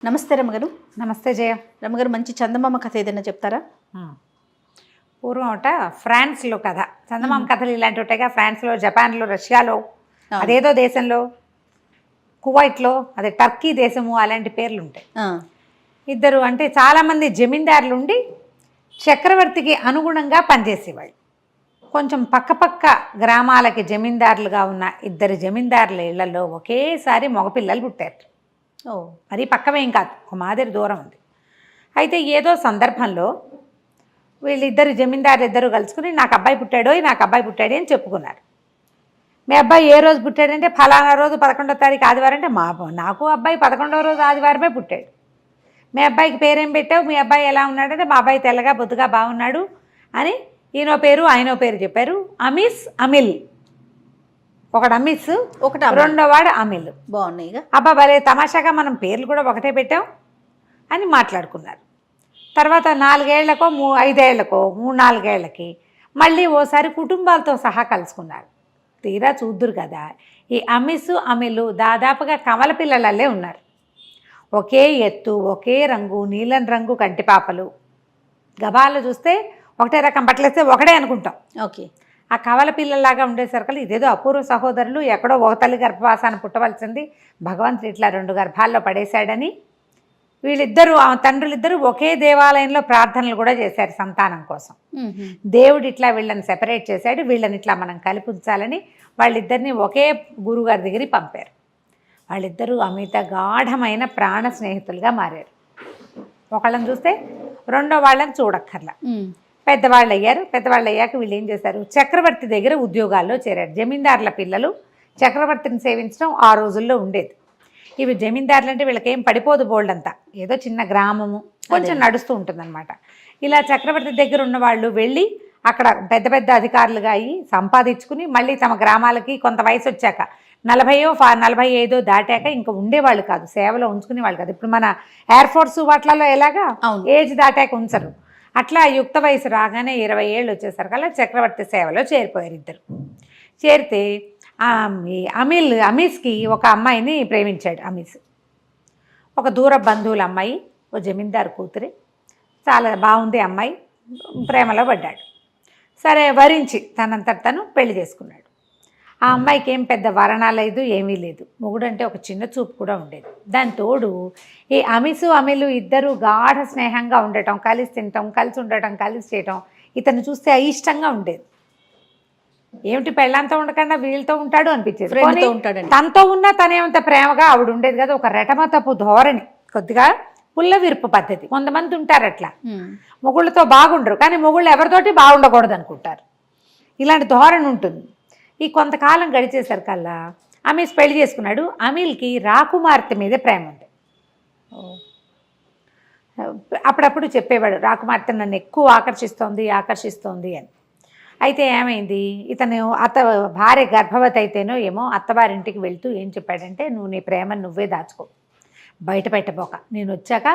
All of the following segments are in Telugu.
నమస్తే రమ్మగారు. నమస్తే జయ. రమ్మగారు, మంచి చందమామ కథ ఏదైనా చెప్తారా? పూర్వం ఒకట ఫ్రాన్స్లో కథ. చందమామ కథలు ఇలాంటి ఉంటాయిగా. ఫ్రాన్స్లో, జపాన్లో, రష్యాలో, అదేదో దేశంలో, కువైట్లో, అదే టర్కీ దేశము, అలాంటి పేర్లు ఉంటాయి. ఇద్దరు అంటే చాలామంది జమీందారులు ఉండి చక్రవర్తికి అనుగుణంగా పనిచేసేవాళ్ళు. కొంచెం పక్కపక్క గ్రామాలకి జమీందారులుగా ఉన్న ఇద్దరు జమీందారుల ఇళ్లలో ఒకేసారి మగపిల్లలు పుట్టారు. మరి పక్కవేం కాదు, ఒక మాదిరి దూరం ఉంది. అయితే ఏదో సందర్భంలో వీళ్ళిద్దరు జమీందారు ఇద్దరు కలుసుకుని నాకు అబ్బాయి పుట్టాడు అని చెప్పుకున్నారు. మీ అబ్బాయి ఏ రోజు పుట్టాడంటే ఫలానా రోజు 11వ తారీఖు ఆదివారం అంటే నాకు అబ్బాయి 11వ రోజు ఆదివారమే పుట్టాడు. మీ అబ్బాయికి పేరేం పెట్టావు, మీ అబ్బాయి ఎలా ఉన్నాడంటే మా అబ్బాయి తెల్లగా బొద్దుగా బాగున్నాడు అని ఈయనో పేరు ఆయనో పేరు చెప్పారు. అమీస్, అమిల్. ఒకడు అమిస్, ఒకటి రెండో వాడు అమిల్. బాగున్నాయిగా. అబ్బా భలే తమాషాగా మనం పేర్లు కూడా ఒకటే పెట్టాం అని మాట్లాడుకున్నారు. తర్వాత 4 ఏళ్లకో 5 ఏళ్లకో 3-4 ఏళ్లకి మళ్ళీ ఓసారి కుటుంబాలతో సహా కలుసుకున్నారు. తీరా చూద్దురు కదా, ఈ అమిస్ అమిలు దాదాపుగా కమల పిల్లలల్లే ఉన్నారు. ఒకే ఎత్తు, ఒకే రంగు, నీలం రంగు కంటిపాపలు. గబాలు చూస్తే ఒకటే రకం బట్టలేస్తే ఒకటే అనుకుంటాం. ఓకే. ఆ కవల పిల్లల్లాగా ఉండేసరికి ఇదేదో అపూర్వ సహోదరులు, ఎక్కడో ఒక తల్లి గర్భవాసాన్ని పుట్టవలసింది, భగవంతుడు ఇట్లా 2 గర్భాల్లో పడేశాడని వీళ్ళిద్దరూ, ఆ తండ్రులిద్దరూ ఒకే దేవాలయంలో ప్రార్థనలు కూడా చేశారు సంతానం కోసం. దేవుడు ఇట్లా వీళ్ళని సెపరేట్ చేశాడు, వీళ్ళని ఇట్లా మనం కలిపి ఉంచాలని వాళ్ళిద్దరిని ఒకే గురుగారి దగ్గరికి పంపారు. వాళ్ళిద్దరూ అమిత గాఢమైన ప్రాణ స్నేహితులుగా మారారు. ఒకళ్ళని చూస్తే రెండో వాళ్ళని చూడక్కర్లా. పెద్దవాళ్ళు అయ్యాక వీళ్ళు ఏం చేశారు, చక్రవర్తి దగ్గర ఉద్యోగాల్లో చేరారు. జమీందారుల పిల్లలు చక్రవర్తిని సేవించడం ఆ రోజుల్లో ఉండేది. ఇవి జమీందారులు అంటే వీళ్ళకేం పడిపోదు బోల్డంతా, ఏదో చిన్న గ్రామము, కొంచెం నడుస్తూ ఉంటుందన్నమాట. ఇలా చక్రవర్తి దగ్గర ఉన్న వాళ్ళు వెళ్ళి అక్కడ పెద్ద పెద్ద అధికారులుగా అయ్యి సంపాదించుకుని మళ్ళీ తమ గ్రామాలకి కొంత వయసు వచ్చాక 40-45 దాటాక ఇంకా ఉండేవాళ్ళు కాదు, సేవలో ఉంచుకునే వాళ్ళు కాదు. ఇప్పుడు మన ఎయిర్ ఫోర్స్ వాటిలలో ఎలాగా ఏజ్ దాటాక ఉంచరు, అట్లా యుక్త వయసు రాగానే 20 ఏళ్ళు వచ్చేసరికల్లా చక్రవర్తి సేవలో చేరిపోయారు ఇద్దరు. చేరితే అమీస్కి ఒక అమ్మాయిని ప్రేమించాడు. అమీస్ ఒక దూర బంధువుల అమ్మాయి, ఓ జమీందారు కూతురి, చాలా బాగుంది అమ్మాయి, ప్రేమలో పడ్డాడు. సరే వరించి తనంతట తను పెళ్లి చేసుకున్నాడు. ఆ అమ్మాయికి ఏం పెద్ద వరణ లేదు, ఏమీ లేదు. మొగుడంటే ఒక చిన్న చూపు కూడా ఉండేది. దాని తోడు ఈ అమిలు ఇద్దరు గాఢ స్నేహంగా ఉండటం, కలిసి తినటం, కలిసి ఉండటం, కలిసి చేయటం ఇతను చూస్తే అయిష్టంగా ఉండేది. ఏమిటి పెళ్ళంతో ఉండకుండా వీళ్ళతో ఉంటాడు అనిపించేది. తనతో ఉన్నా తనేమంత ప్రేమగా ఆవిడ ఉండేది కదా. ఒక రెటమతపు ధోరణి, కొద్దిగా పుల్ల విరుపు పద్ధతి. కొంతమంది ఉంటారు అట్లా, మొగుళ్ళతో బాగుండరు కానీ మొగుళ్ళు ఎవరితోటి బాగుండకూడదు అనుకుంటారు. ఇలాంటి ధోరణి ఉంటుంది. ఈ కొంతకాలం గడిచేసరికల్లా అమీస్ పెళ్లి చేసుకున్నాడు. అమీల్కి రాకుమార్తె మీదే ప్రేమ ఉంది. అప్పుడప్పుడు చెప్పేవాడు, రాకుమార్తె నన్ను ఎక్కువ ఆకర్షిస్తోంది అని. అయితే ఏమైంది, ఇతను భార్య గర్భవతి అయితేనో ఏమో అత్తవారింటికి వెళ్తూ ఏం చెప్పాడంటే, నువ్వు నీ ప్రేమను నువ్వే దాచుకో, బయట పెట్టబోక, నేను వచ్చాక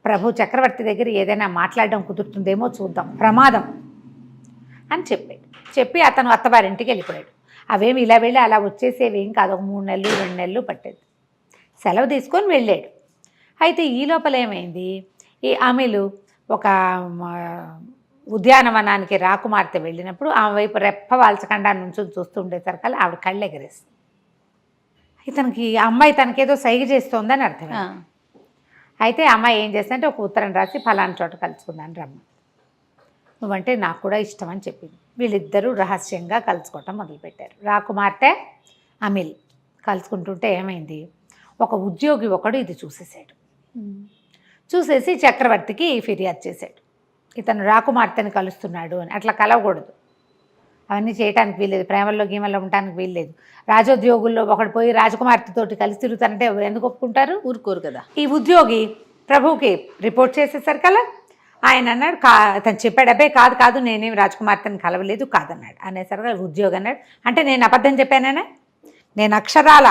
ప్రభు చక్రవర్తి దగ్గర ఏదైనా మాట్లాడడం కుదురుతుందేమో చూద్దాం, ప్రమాదం అని చెప్పి అతను అత్తవారింటికి వెళ్ళిపోయాడు. అవేమి ఇలా వెళ్ళి అలా వచ్చేసేవి ఏం కాదు, 3 నెలలు 2 నెలలు పట్టేది. సెలవు తీసుకొని వెళ్ళాడు. అయితే ఈ లోపల ఏమైంది, ఈ అమిలు ఒక ఉద్యానవనానికి రాకుమార్తె వెళ్ళినప్పుడు ఆమె వైపు రెప్ప వాల్చకుండా నుంచి చూస్తూ ఉండేసరికల్లా ఆవిడ కళ్ళు ఎగరేస్తుంది. ఇతనికి అమ్మాయి తనకేదో సైగ చేస్తోందని అర్థం. అయితే అమ్మాయి ఏం చేస్తుందంటే ఒక ఉత్తరం రాసి ఫలానా చోట కలుసుకుందాని రమ్మ, నువ్వంటే నాకు కూడా ఇష్టం అని చెప్పింది. వీళ్ళిద్దరూ రహస్యంగా కలుసుకోవటం మొదలుపెట్టారు. రాకుమార్తె అమిల్ కలుసుకుంటుంటే ఏమైంది, ఒక ఉద్యోగి ఒకడు ఇది చూసేసి చక్రవర్తికి ఫిర్యాదు చేశాడు, ఇతను రాకుమార్తెని కలుస్తున్నాడు అని. అట్లా కలవకూడదు, అవన్నీ చేయడానికి వీల్లేదు, ప్రేమల్లో గీమల్లో ఉండటానికి వీల్లేదు. రాజోద్యోగుల్లో ఒకడు పోయి రాజకుమార్తెతోటి కలిసి తిరుగుతానంటే ఎందుకు ఒప్పుకుంటారు, ఊరుకోరు కదా. ఈ ఉద్యోగి ప్రభువుకి రిపోర్ట్ చేసేసరికల్లా ఆయన అన్నాడు, అతను చెప్పాడు, అబ్బే కాదు నేనేం రాజకుమార్తెని కలవలేదు కాదన్నాడు. అనేసరికి ఉద్యోగి అన్నాడు, అంటే నేను అబద్ధం చెప్పానా, నేను అక్షరాల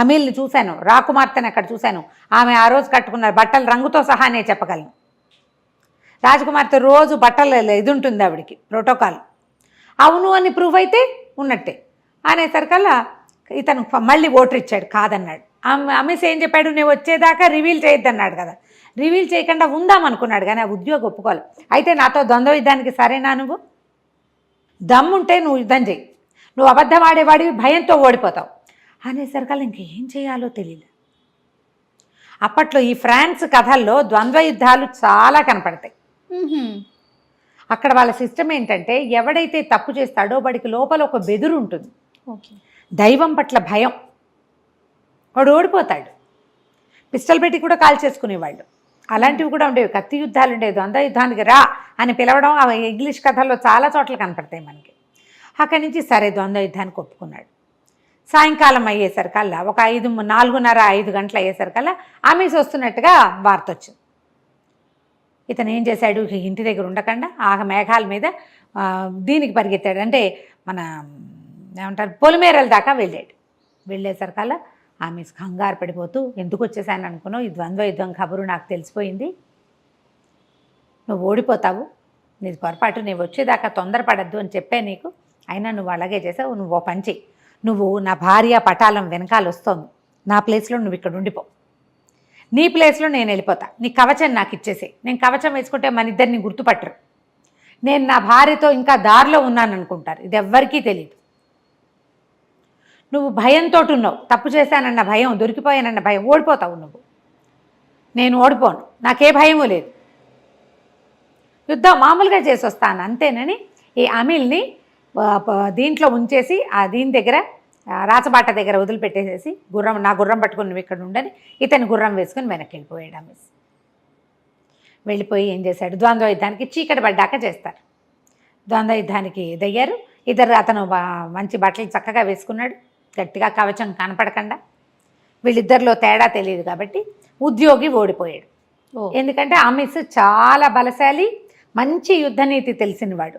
అమీల్ని చూశాను, రాకుమార్తెని అక్కడ చూశాను, ఆమె ఆ రోజు కట్టుకున్న బట్టల రంగుతో సహా నేను చెప్పగలను. రాజకుమార్తె రోజు బట్టలు ఇది ఉంటుంది ఆవిడికి ప్రోటోకాల్, అవును అని ప్రూవ్ అయితే ఉన్నట్టే. అనేసరికల్లా ఇతను మళ్ళీ ఓటర్ ఇచ్చాడు, కాదన్నాడు. అమీస్ ఏం చెప్పాడు, నువ్వు వచ్చేదాకా రివీల్ చేయొద్దన్నాడు కదా, రివీల్ చేయకుండా ఉందామనుకున్నాడు కానీ ఆ ఉద్యోగం ఒప్పుకోవాలి. అయితే నాతో ద్వంద్వ యుద్ధానికి సరేనా, నువ్వు దమ్ముంటే నువ్వు యుద్ధం చేయి, నువ్వు అబద్ధం ఆడేవాడివి, భయంతో ఓడిపోతావు అనేసరికల్లా ఇంకేం చేయాలో తెలియదు. అప్పట్లో ఈ ఫ్రాన్స్ కథల్లో ద్వంద్వ యుద్ధాలు చాలా కనపడతాయి. అక్కడ వాళ్ళ సిస్టమ్ ఏంటంటే ఎవడైతే తప్పు చేస్తాడో వాడికి లోపల ఒక బెదురు ఉంటుంది, ఓకే, దైవం పట్ల భయం, వాడు ఓడిపోతాడు. పిస్టల్ పెట్టి కూడా కాల్ చేసుకునేవాళ్ళు, అలాంటివి కూడా ఉండేవి. కత్తి యుద్ధాలు ఉండేవి. ద్వంద్వ యుద్ధానికి రా అని పిలవడం అవి ఇంగ్లీష్ కథల్లో చాలా చోట్ల కనపడతాయి మనకి. అక్కడి నుంచి సరే ద్వంద్వ యుద్ధానికి ఒప్పుకున్నాడు. సాయంకాలం అయ్యేసరికల్లా ఒక 4:30-5 గంటలు అయ్యేసరికల్లా అమీస్ వస్తున్నట్టుగా వార్త వచ్చింది. ఇతను ఏం చేశాడు, ఇంటి దగ్గర ఉండకుండా ఆ మేఘాల మీద దీనికి పరిగెత్తాడు, అంటే మన ఏమంటారు పొలిమేరల దాకా వెళ్ళాడు. వెళ్ళేసరికల్లా అమీస్ కంగారు పడిపోతూ, ఎందుకు వచ్చేసాను అనుకున్నావు, ఈ ద్వంద్వ యుద్ధం కబురు నాకు తెలిసిపోయింది, నువ్వు ఓడిపోతావు, నీది పొరపాటు, నీవు వచ్చేదాకా తొందరపడద్దు అని చెప్పే నీకు, అయినా నువ్వు అలాగే చేసావు. నువ్వు ఓ పని చెయ్యి, నువ్వు నా భార్య పటాలం వెనకాల వస్తోంది, నా ప్లేస్లో నువ్వు ఇక్కడ ఉండిపో, నీ ప్లేస్లో నేను వెళ్ళిపోతా, నీ కవచం నాకు ఇచ్చేసే, నేను కవచం వేసుకుంటే మన ఇద్దరిని గుర్తుపట్టరు, నేను నా భార్యతో ఇంకా దారిలో ఉన్నాను అనుకుంటారు, ఇది ఎవ్వరికీ తెలియదు. నువ్వు భయంతో ఉన్నావు, తప్పు చేశానన్న భయం, దొరికిపోయానన్న భయం, ఓడిపోతావు నువ్వు, నేను ఓడిపోను, నాకే భయమూ లేదు, యుద్ధం మామూలుగా చేసి వస్తాను అంతేనని ఈ అమీల్ని దీంట్లో ఉంచేసి ఆ దీని దగ్గర రాచబాట దగ్గర వదిలిపెట్టేసేసి నా గుర్రం పట్టుకుని నువ్వు ఇక్కడ ఉండని ఇతని గుర్రం వేసుకుని వెనక్కి వెళ్ళిపోయాడు. అమీస్ వెళ్ళిపోయి ఏం చేశాడు, ద్వంద్వ యుద్ధానికి చీకటి పడ్డాక చేస్తారు. ద్వంద్వ యుద్ధానికి దిగారు ఇద్దరు. అతను మంచి బట్టలు చక్కగా వేసుకున్నాడు, గట్టిగా కవచం కనపడకుండా. వీళ్ళిద్దరిలో తేడా తెలియదు కాబట్టి ఉద్యోగి ఓడిపోయాడు. ఎందుకంటే అమీస్ చాలా బలశాలి, మంచి యుద్ధనీతి తెలిసినవాడు.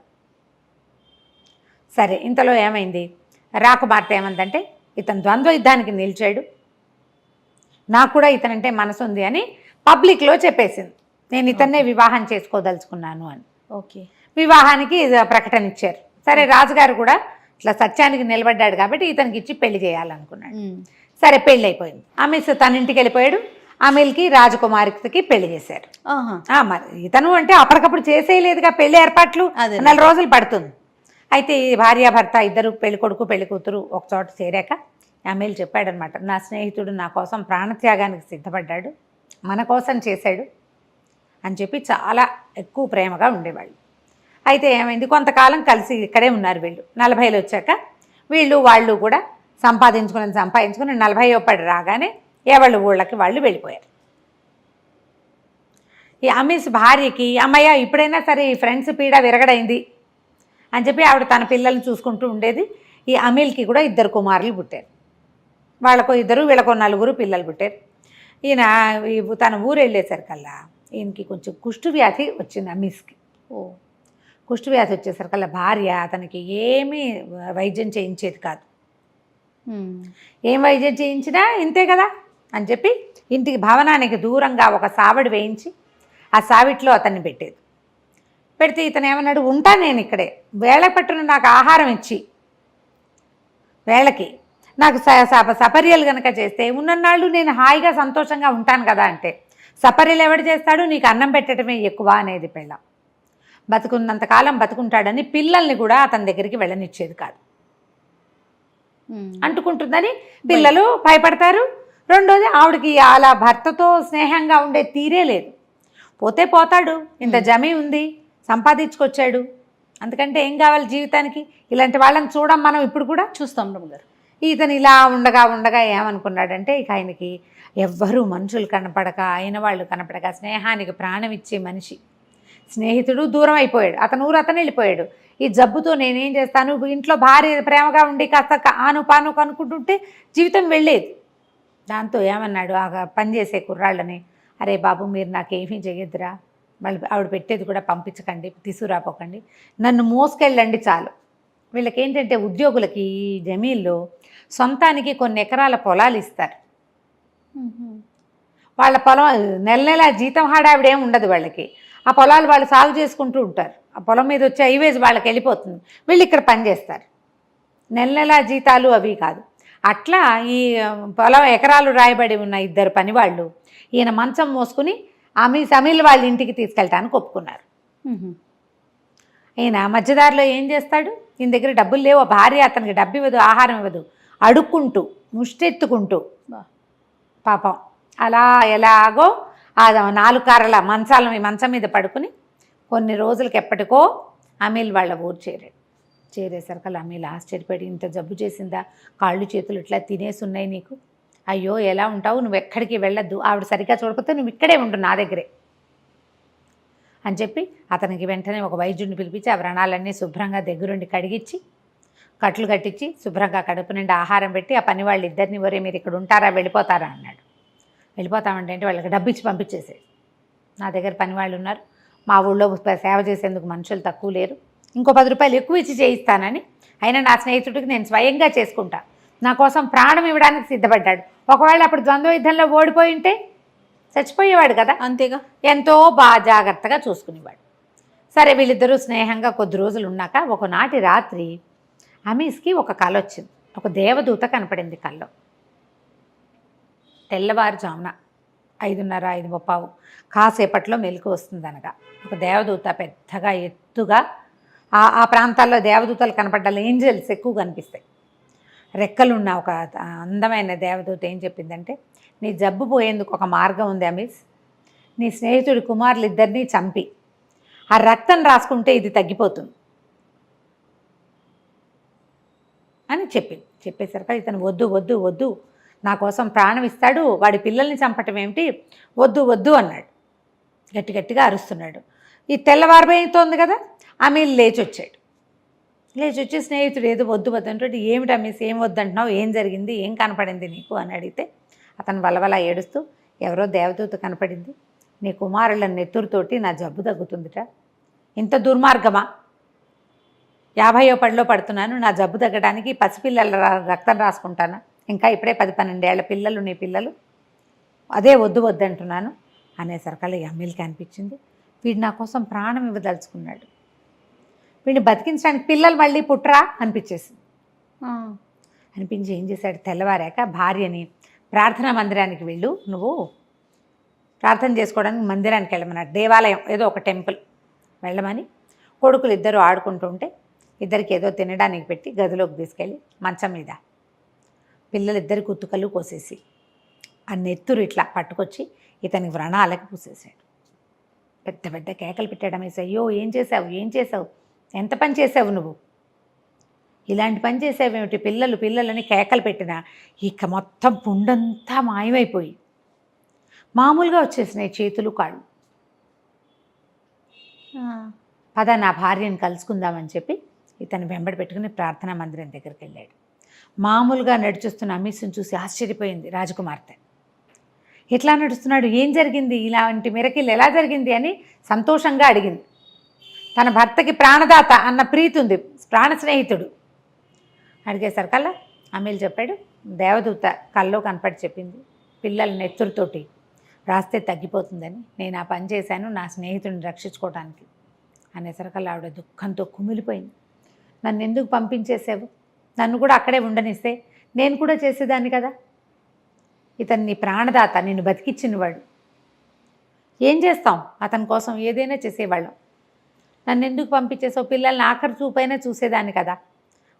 సరే, ఇంతలో ఏమైంది, రాకుమార్తె ఏమందంటే ఇతను ద్వంద్వ యుద్ధానికి నిలిచాడు, నాకు కూడా ఇతనంటే మనసు ఉంది అని పబ్లిక్లో చెప్పేసింది, నేను ఇతన్నే వివాహం చేసుకోదలుచుకున్నాను అని. ఓకే, వివాహానికి ప్రకటన ఇచ్చారు. సరే, రాజుగారు కూడా ఇట్లా సత్యానికి నిలబడ్డాడు కాబట్టి ఇతనికి ఇచ్చి పెళ్లి చేయాలనుకున్నాడు. సరే, పెళ్ళి అయిపోయింది. అమీస్ తన ఇంటికి వెళ్ళిపోయాడు. అమీల్కి రాజకుమారికి పెళ్లి చేశారు. మరి ఇతను అంటే అప్పటికప్పుడు చేసేయలేదుగా పెళ్లి ఏర్పాట్లు, 4 రోజులు పడుతుంది. అయితే ఈ భార్యాభర్త ఇద్దరు, పెళ్లి కొడుకు పెళ్లి కూతురు ఒక చోట చేరాక అమీల్ చెప్పాడనమాట, నా స్నేహితుడు నా కోసం ప్రాణత్యాగానికి సిద్ధపడ్డాడు, మన కోసం చేశాడు అని చెప్పి చాలా ఎక్కువ ప్రేమగా ఉండేవాళ్ళు. అయితే ఏమైంది, కొంతకాలం కలిసి ఇక్కడే ఉన్నారు వీళ్ళు. 40 వచ్చాక వాళ్ళు కూడా సంపాదించుకుని 40 రాగానే ఎవళ్ళు ఊళ్ళకి వాళ్ళు వెళ్ళిపోయారు. ఈ అమీస్ భార్యకి, అమ్మయ్య ఇప్పుడైనా సరే ఈ ఫ్రెండ్స్ పీడ విరగడైంది అని చెప్పి ఆవిడ తన పిల్లల్ని చూసుకుంటూ ఉండేది. ఈ అమీల్కి కూడా 2 కుమారులు పుట్టారు. వాళ్ళకు 2, వీళ్ళకు 4 పిల్లలు పుట్టారు. ఈయన తన ఊరు వెళ్ళేసరికల్లా ఈయనకి కొంచెం కుష్ఠవ్యాధి వచ్చింది అమీస్కి. కుష్ఠవ్యాధి వచ్చేసరికల్లా భార్య అతనికి ఏమీ వైద్యం చేయించేది కాదు. ఏం వైద్యం చేయించినా ఇంతే కదా అని చెప్పి ఇంటికి భవనానికి దూరంగా ఒక సావిడి వేయించి ఆ సావిట్లో అతన్ని పెట్టేది. పెడితే ఇతను ఏమన్నాడు, ఉంటా నేను ఇక్కడే, వేళ పట్టున నాకు ఆహారం ఇచ్చి వేళకి నాకు సపర్యలు కనుక చేస్తే ఉన్నన్నాళ్ళు నేను హాయిగా సంతోషంగా ఉంటాను కదా అంటే, సపర్యలు ఎవడు చేస్తాడు, నీకు అన్నం పెట్టడమే ఎక్కువ అనేది పిల్ల. బతుకున్నంతకాలం బతుకుంటాడని పిల్లల్ని కూడా అతని దగ్గరికి వెళ్ళనిచ్చేది కాదు. అంటుకుంటుందని పిల్లలు భయపడతారు. రెండోది ఆవిడకి అలా భర్తతో స్నేహంగా ఉండే తీరే లేదు. పోతే పోతాడు, ఇంత జమీ ఉంది, సంపాదించుకొచ్చాడు, అందుకంటే ఏం కావాలి జీవితానికి, ఇలాంటి వాళ్ళని చూడం మనం ఇప్పుడు కూడా చూస్తాం గారు. ఇతను ఇలా ఉండగా ఏమనుకున్నాడంటే, ఇక ఆయనకి ఎవ్వరూ మనుషులు కనపడక, అయిన వాళ్ళు కనపడక, స్నేహానికి ప్రాణం ఇచ్చే మనిషి స్నేహితుడు దూరం అయిపోయాడు. అతను ఊరు అతను వెళ్ళిపోయాడు. ఈ జబ్బుతో నేనేం చేస్తాను, ఇంట్లో భార్య ప్రేమగా ఉండి కాస్త ఆను కనుక్కుంటుంటే జీవితం వెళ్ళేది. దాంతో ఏమన్నాడు ఆ పనిచేసే కుర్రాళ్ళని, అరే బాబు మీరు నాకేమీ చేయొద్దురా, మళ్ళీ ఆవిడ పెట్టేది కూడా పంపించకండి, తీసుకురాపోకండి, నన్ను మోసుకెళ్ళండి చాలు. వీళ్ళకి ఏంటంటే ఉద్యోగులకి జమీల్లో సొంతానికి కొన్ని ఎకరాల పొలాలు ఇస్తారు. వాళ్ళ పొలం నెల జీతం హడావిడేం ఉండదు వాళ్ళకి. ఆ పొలాలు వాళ్ళు సాగు చేసుకుంటూ ఉంటారు. ఆ పొలం మీద వచ్చే హైవేజ్ వాళ్ళకి వెళ్ళిపోతుంది, వీళ్ళు ఇక్కడ పనిచేస్తారు. నెల జీతాలు అవి కాదు. అట్లా ఈ పొలం ఎకరాలు రాయబడి ఉన్న ఇద్దరు పనివాళ్ళు ఈయన మంచం మోసుకుని అమీల్ వాళ్ళ ఇంటికి తీసుకెళ్ళటానికి ఒప్పుకున్నారు. ఈయన మధ్యదారిలో ఏం చేస్తాడు, ఈయన దగ్గర డబ్బులు లేవు, భార్య అతనికి డబ్బు ఇవ్వదు, ఆహారం ఇవ్వదు, అడుక్కుంటూ ముష్టెత్తుకుంటూ పాపం అలా ఎలాగో ఆ 4 కార్ల మంచం మీద పడుకుని కొన్ని రోజులకి ఎప్పటికో అమీల్ వాళ్ళ ఊరు చేరేసరికి అమీల్ ఆశ్చర్యపడి, ఇంత జబ్బు చేసిందా, కాళ్ళు చేతులు ఇట్లా తినేసి ఉన్నాయి నీకు, అయ్యో ఎలా ఉంటావు, నువ్వు ఎక్కడికి వెళ్ళొద్దు, ఆవిడ సరిగ్గా చూడకపోతే నువ్వు ఇక్కడే ఉండు నా దగ్గరే అని చెప్పి అతనికి వెంటనే ఒక వైద్యుడిని పిలిపించి ఆ వ్రణాలన్నీ శుభ్రంగా దగ్గరుండి కడిగించి కట్లు కట్టించి శుభ్రంగా కడుపు నిండా ఆహారం పెట్టి ఆ పని వాళ్ళు ఇద్దరిని ఒరే మీరు ఇక్కడ ఉంటారా వెళ్ళిపోతారా అన్నాడు. వెళ్ళిపోతామంటే వాళ్ళకి డబ్బు ఇచ్చి పంపించేసాడు. నా దగ్గర పని వాళ్ళు ఉన్నారు, మా ఊళ్ళో సేవ చేసేందుకు మనుషులు తక్కువ లేరు, ఇంకో 10 రూపాయలు ఎక్కువ ఇచ్చి చేయిస్తానని, అయినా నా స్నేహితుడికి నేను స్వయంగా చేసుకుంటా, నా కోసం ప్రాణం ఇవ్వడానికి సిద్ధపడ్డాడు. ఒకవేళ అప్పుడు ద్వంద్వ యుద్ధంలో ఓడిపోయి ఉంటే చచ్చిపోయేవాడు కదా, అంతేగా, ఎంతో బాగా జాగ్రత్తగా చూసుకునేవాడు. సరే వీళ్ళిద్దరూ స్నేహంగా కొద్ది రోజులు ఉన్నాక ఒకనాటి రాత్రి అమీస్కి ఒక కల వచ్చింది. ఒక దేవదూత కనపడింది కల్లో. తెల్లవారుజామున 5:30, 5:30 కాసేపట్లో మెలకు వస్తుంది అనగా ఒక దేవదూత పెద్దగా ఎత్తుగా, ఆ ప్రాంతాల్లో దేవదూతలు కనపడ్డాలి, ఏంజల్స్ ఎక్కువ కనిపిస్తాయి. రెక్కలున్న ఒక అందమైన దేవదూత ఏం చెప్పిందంటే, నీ జబ్బు పోయేందుకు ఒక మార్గం ఉంది అమీస్, నీ స్నేహితుడి కుమారులు ఇద్దరినీ చంపి ఆ రక్తం రాసుకుంటే ఇది తగ్గిపోతుంది అని చెప్పింది. చెప్పేసరికి ఇతను వద్దు వద్దు వద్దు, నా కోసం ప్రాణం ఇస్తాడు, వాడి పిల్లల్ని చంపటం ఏమిటి, వద్దు వద్దు అన్నాడు. గట్టిగా అరుస్తున్నాడు. ఈ తెల్లవారిపోతుంది కదా, అమీల్ లేచి వచ్చి స్నేహితుడు ఏదో వద్దు వద్దు అంటే, ఏమిటి అమీస్ ఏం వద్దంటున్నావు, ఏం జరిగింది, ఏం కనపడింది నీకు అని అడిగితే అతను వలవలా ఏడుస్తూ, ఎవరో దేవదూత కనపడింది, నీ కుమారుల నెత్తురుతోటి నా జబ్బు తగ్గుతుందిట, ఇంత దుర్మార్గమా, 50వ పడిలో పడుతున్నాను, నా జబ్బు తగ్గడానికి పసిపిల్లల రక్తం రాసుకుంటాను, ఇంకా ఇప్పుడే 10-12 ఏళ్ల పిల్లలు నీ పిల్లలు, అదే వద్దు వద్దంటున్నాను అనేసరికల్లా అమీల్కి అనిపించింది, వీడు నా కోసం ప్రాణం ఇవ్వదలుచుకున్నాడు, వీడిని బతికించడానికి పిల్లలు మళ్ళీ పుట్టరా అనిపించేసింది. అనిపించి ఏం చేశాడు, తెల్లవారాక భార్యని ప్రార్థనా మందిరానికి వెళ్ళు, నువ్వు ప్రార్థన చేసుకోవడానికి మందిరానికి వెళ్ళమన్నాడు, దేవాలయం ఏదో ఒక టెంపుల్ వెళ్ళమని. కొడుకులు ఇద్దరు ఆడుకుంటుంటే ఇద్దరికి ఏదో తినడానికి పెట్టి గదిలోకి తీసుకెళ్ళి మంచం మీద పిల్లలిద్దరి కుత్తుకలు కోసేసి ఆ నెత్తురు ఇట్లా పట్టుకొచ్చి ఇతని వ్రణాలకు పూసేసాడు. పెద్ద కేకలు పెట్టడం వేసి, అయ్యో ఏం చేసావు, ఎంత పని చేసావు నువ్వు, ఇలాంటి పని చేసావేమిటి, పిల్లలని కేకలు పెట్టినా ఇక మొత్తం పుండంతా మాయమైపోయి మామూలుగా వచ్చేసినాయి చేతులు కాళ్ళు. పద నా భార్యను కలుసుకుందామని చెప్పి ఇతను వెంబడి పెట్టుకుని ప్రార్థనా మందిరం దగ్గరికి వెళ్ళాడు. మామూలుగా నడిచొస్తున్న అమీస్ని చూసి ఆశ్చర్యపోయింది రాజకుమార్తె. ఎట్లా నడుస్తున్నాడు, ఏం జరిగింది, ఇలాంటి మిరకిల్ ఎలా జరిగింది అని సంతోషంగా అడిగింది. తన భర్తకి ప్రాణదాత అన్న ప్రీతి ఉంది, ప్రాణ స్నేహితుడు. అడిగేసరికల్లా అమీల్ చెప్పాడు, దేవదూత కల్లో కనపడి చెప్పింది, పిల్లల నెత్తురుతోటి రాస్తే తగ్గిపోతుందని, నేను ఆ పని చేశాను నా స్నేహితుడిని రక్షించుకోవడానికి అనేసరికల్లా ఆవిడ దుఃఖంతో కుమిలిపోయింది. నన్ను ఎందుకు పంపించేసావు, నన్ను కూడా అక్కడే ఉండనిస్తే నేను కూడా చేసేదాన్ని కదా, ఇతను నీ ప్రాణదాత, నిన్ను బతికిచ్చినవాడు, ఏం చేస్తాం, అతని కోసం ఏదైనా చేసేవాళ్ళం, నన్ను ఎందుకు పంపించేసావు, పిల్లల్ని ఆఖరి చూపైనా చూసేదాన్ని కదా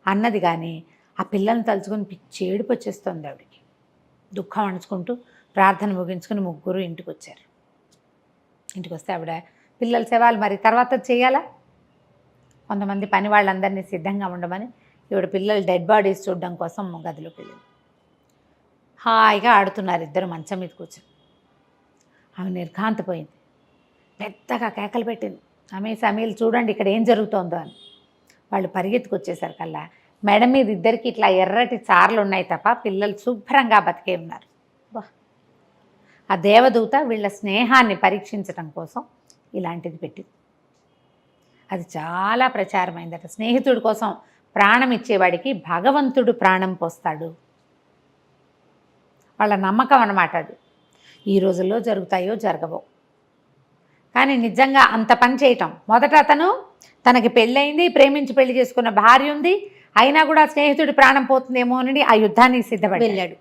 అన్నది. కానీ ఆ పిల్లల్ని తలుచుకొని పిచ్చి ఏడుపు వచ్చేస్తుంది ఆవిడికి. దుఃఖం అణుచుకుంటూ ప్రార్థన ముగించుకుని ముగ్గురు ఇంటికి వచ్చారు. ఇంటికి వస్తే ఆవిడ పిల్లల సేవలు మరి తర్వాత చేయాలా, కొంతమంది పని వాళ్ళందరినీ సిద్ధంగా ఉండమని ఈవిడ పిల్లలు డెడ్ బాడీస్ చూడడం కోసం గదిలోకి వెళ్ళింది. హాయిగా ఆడుతున్నారు ఇద్దరు మంచం మీద కూర్చొని. ఆమె నిర్ఘాంతపోయింది, పెద్దగా కేకలు పెట్టింది, అమీల్ చూడండి ఇక్కడ ఏం జరుగుతోందో అని. వాళ్ళు పరిగెత్తుకొచ్చేసరికల్లా మెడ మీద ఇద్దరికి ఇట్లా ఎర్రటి చార్లు ఉన్నాయి తప్ప పిల్లలు శుభ్రంగా బతికే ఉన్నారు. ఆ దేవదూత వీళ్ళ స్నేహాన్ని పరీక్షించడం కోసం ఇలాంటిది పెట్టింది. అది చాలా ప్రచారమైందట. స్నేహితుడి కోసం ప్రాణం ఇచ్చేవాడికి భగవంతుడు ప్రాణం పోస్తాడు, వాళ్ళ నమ్మకం అన్నమాట అది. ఈ రోజుల్లో జరుగుతాయో జరగవో, కానీ నిజంగా అంత పని చేయటం. మొదట అతను తనకి పెళ్ళయింది, ప్రేమించి పెళ్లి చేసుకున్న భార్య ఉంది, అయినా కూడా స్నేహితుడి ప్రాణం పోతుందేమో అని ఆ యుద్ధానికి సిద్ధపడి వెళ్ళాడు.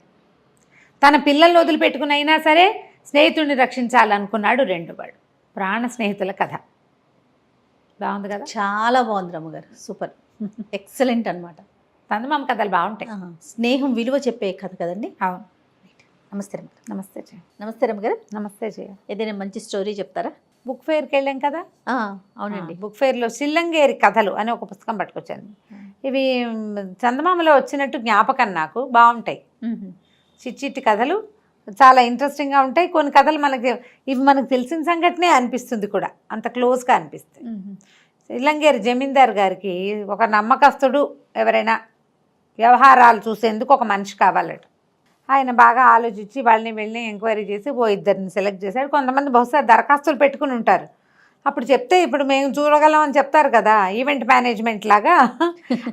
తన పిల్లల్ని వదిలిపెట్టుకుని అయినా సరే స్నేహితుడిని రక్షించాలనుకున్నాడు రెండువాడు. ప్రాణ స్నేహితుల కథ బాగుంది కదా. చాలా బాగుంది రమ్మగారు, సూపర్, ఎక్సలెంట్ అనమాట. చందమామ కథలు బాగుంటాయి. స్నేహం విలువ చెప్పే కథ కదండి. అవును. నమస్తే రమ్మగారు. నమస్తే జయ. నమస్తే రమ్మగారు. నమస్తే జయ. ఏదైనా మంచి స్టోరీ చెప్తారా? బుక్ ఫెయిర్కి వెళ్ళాం కదా. అవునండి. బుక్ ఫెయిర్లో సిల్లంగేరి కథలు అని ఒక పుస్తకం పట్టుకొచ్చాను. ఇవి చందమామలో వచ్చినట్టు జ్ఞాపకం నాకు. బాగుంటాయి చిట్టి కథలు, చాలా ఇంట్రెస్టింగ్గా ఉంటాయి. కొన్ని కథలు ఇవి మనకు తెలిసిన సంఘటనే అనిపిస్తుంది కూడా, అంత క్లోజ్గా అనిపిస్తాయి. సిల్లంగేరి జమీందార్ గారికి ఒక నమ్మకస్తుడు, ఎవరైనా వ్యవహారాలు చూసేందుకు ఒక మనిషి కావాలట. ఆయన బాగా ఆలోచించి వాళ్ళని వెళ్ళి ఎంక్వైరీ చేసి ఇద్దరిని సెలెక్ట్ చేశాడు. కొంతమంది బహుశా దరఖాస్తులు పెట్టుకుని ఉంటారు. అప్పుడు చెప్తే ఇప్పుడు మేము చూడగలం అని చెప్తారు కదా, ఈవెంట్ మేనేజ్మెంట్ లాగా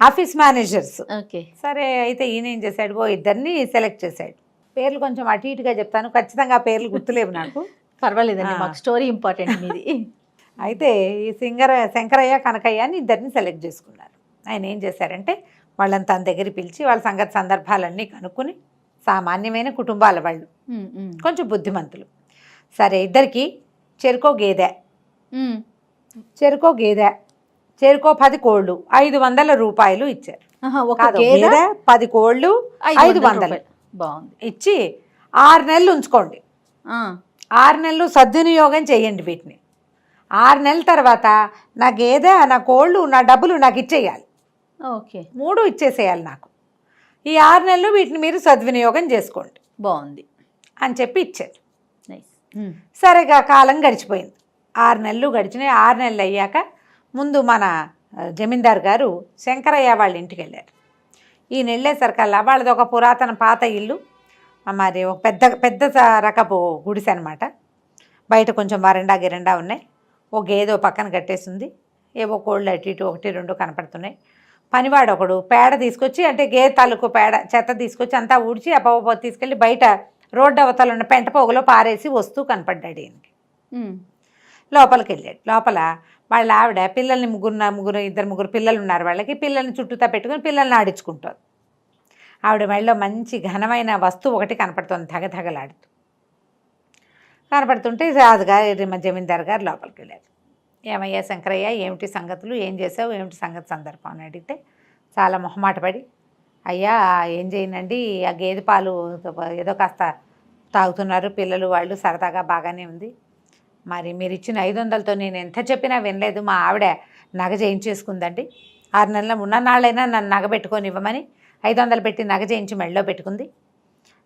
ఆఫీస్ మేనేజర్స్. ఓకే, సరే అయితే ఈయన ఏం చేశాడు, ఇద్దరిని సెలెక్ట్ చేశాడు. పేర్లు కొంచెం అటు ఇటుగా చెప్తాను, ఖచ్చితంగా పేర్లు గుర్తులేవు నాకు. పర్వాలేదండి, మాకు స్టోరీ ఇంపార్టెంట్ మీది. అయితే ఈ శంకరయ్య కనకయ్య అని ఇద్దరిని సెలెక్ట్ చేసుకున్నారు. ఆయన ఏం చేశారంటే వాళ్ళని తన దగ్గర పిలిచి వాళ్ళ సందర్భాలన్నీ కనుక్కొని, సామాన్యమైన కుటుంబాల వాళ్ళు, కొంచెం బుద్ధిమంతులు. సరే ఇద్దరికి చెరుకో గేదె, చెరుకో 10 కోళ్ళు 500 రూపాయలు ఇచ్చారు. 10 కోళ్ళు 500 బాగుంది ఇచ్చి 6 నెలలు ఉంచుకోండి. 6 నెలలు సద్వినియోగం చేయండి వీటిని. 6 నెలల తర్వాత నా గేదె, నా కోళ్ళు, నా డబ్బులు నాకు ఇచ్చేయాలి. ఓకే, 3 ఇచ్చేసేయాలి నాకు. ఈ 6 నెలలు వీటిని మీరు సద్వినియోగం చేసుకోండి. బాగుంది అని చెప్పి ఇచ్చారు. నైస్. సరేగా కాలం గడిచిపోయింది. 6 నెలలు గడిచినాయి. 6 నెలలు అయ్యాక ముందు మన జమీందార్ గారు శంకరయ్య వాళ్ళ ఇంటికి వెళ్ళారు. ఈయన వెళ్ళేసరికల్లా వాళ్ళది ఒక పురాతన పాత ఇల్లు, మరి ఒక పెద్ద రకపు గుడిసె అనమాట. బయట కొంచెం గిరండా ఉన్నాయి. ఓ గేదె పక్కన కట్టేసింది. ఏవో కోళ్ళు అటు ఇటు 1, 2 కనపడుతున్నాయి. పనివాడు ఒకడు పేడ తీసుకొచ్చి, అంటే గేదె తాలూకు పేడ చెత్త తీసుకొచ్చి అంతా ఊడ్చి అప్ప తీసుకెళ్ళి బయట రోడ్డు అవతల ఉన్న పెంట పోగులో పారేసి వస్తూ కనపడ్డాడు ఈయనకి. లోపలికి వెళ్ళాడు. లోపల వాళ్ళ ఆవిడ పిల్లల్ని ముగ్గురు పిల్లలు ఉన్నారు వాళ్ళకి. పిల్లల్ని చుట్టూతా పెట్టుకుని పిల్లల్ని ఆడించుకుంటారు. ఆవిడ మెడలో మంచి ఘనమైన వస్తువు ఒకటి కనపడుతుంది, ధగధగలాడుతూ కనపడుతుంటే రాజుగా జమీందార్ గారు లోపలికి వెళ్ళారు. ఏమయ్యా శంకరయ్య, ఏమిటి సంగతులు, ఏం చేసావు, ఏమిటి సందర్భం అని అడిగితే చాలా మొహమాట పడి, అయ్యా ఏం చేయనండి, ఆ గేదె పాలు ఏదో కాస్త తాగుతున్నారు పిల్లలు, వాళ్ళు సరదాగా బాగానే ఉంది. మరి మీరు ఇచ్చిన 500తో నేను ఎంత చెప్పినా వినలేదు. మా ఆవిడ నగ చేయించేసుకుందండి. 6 నెలల ఉన్ననాళ్ళైనా నన్ను నగ పెట్టుకొని ఇవ్వమని 500 పెట్టి నగ చేయించి మెడలో పెట్టుకుంది.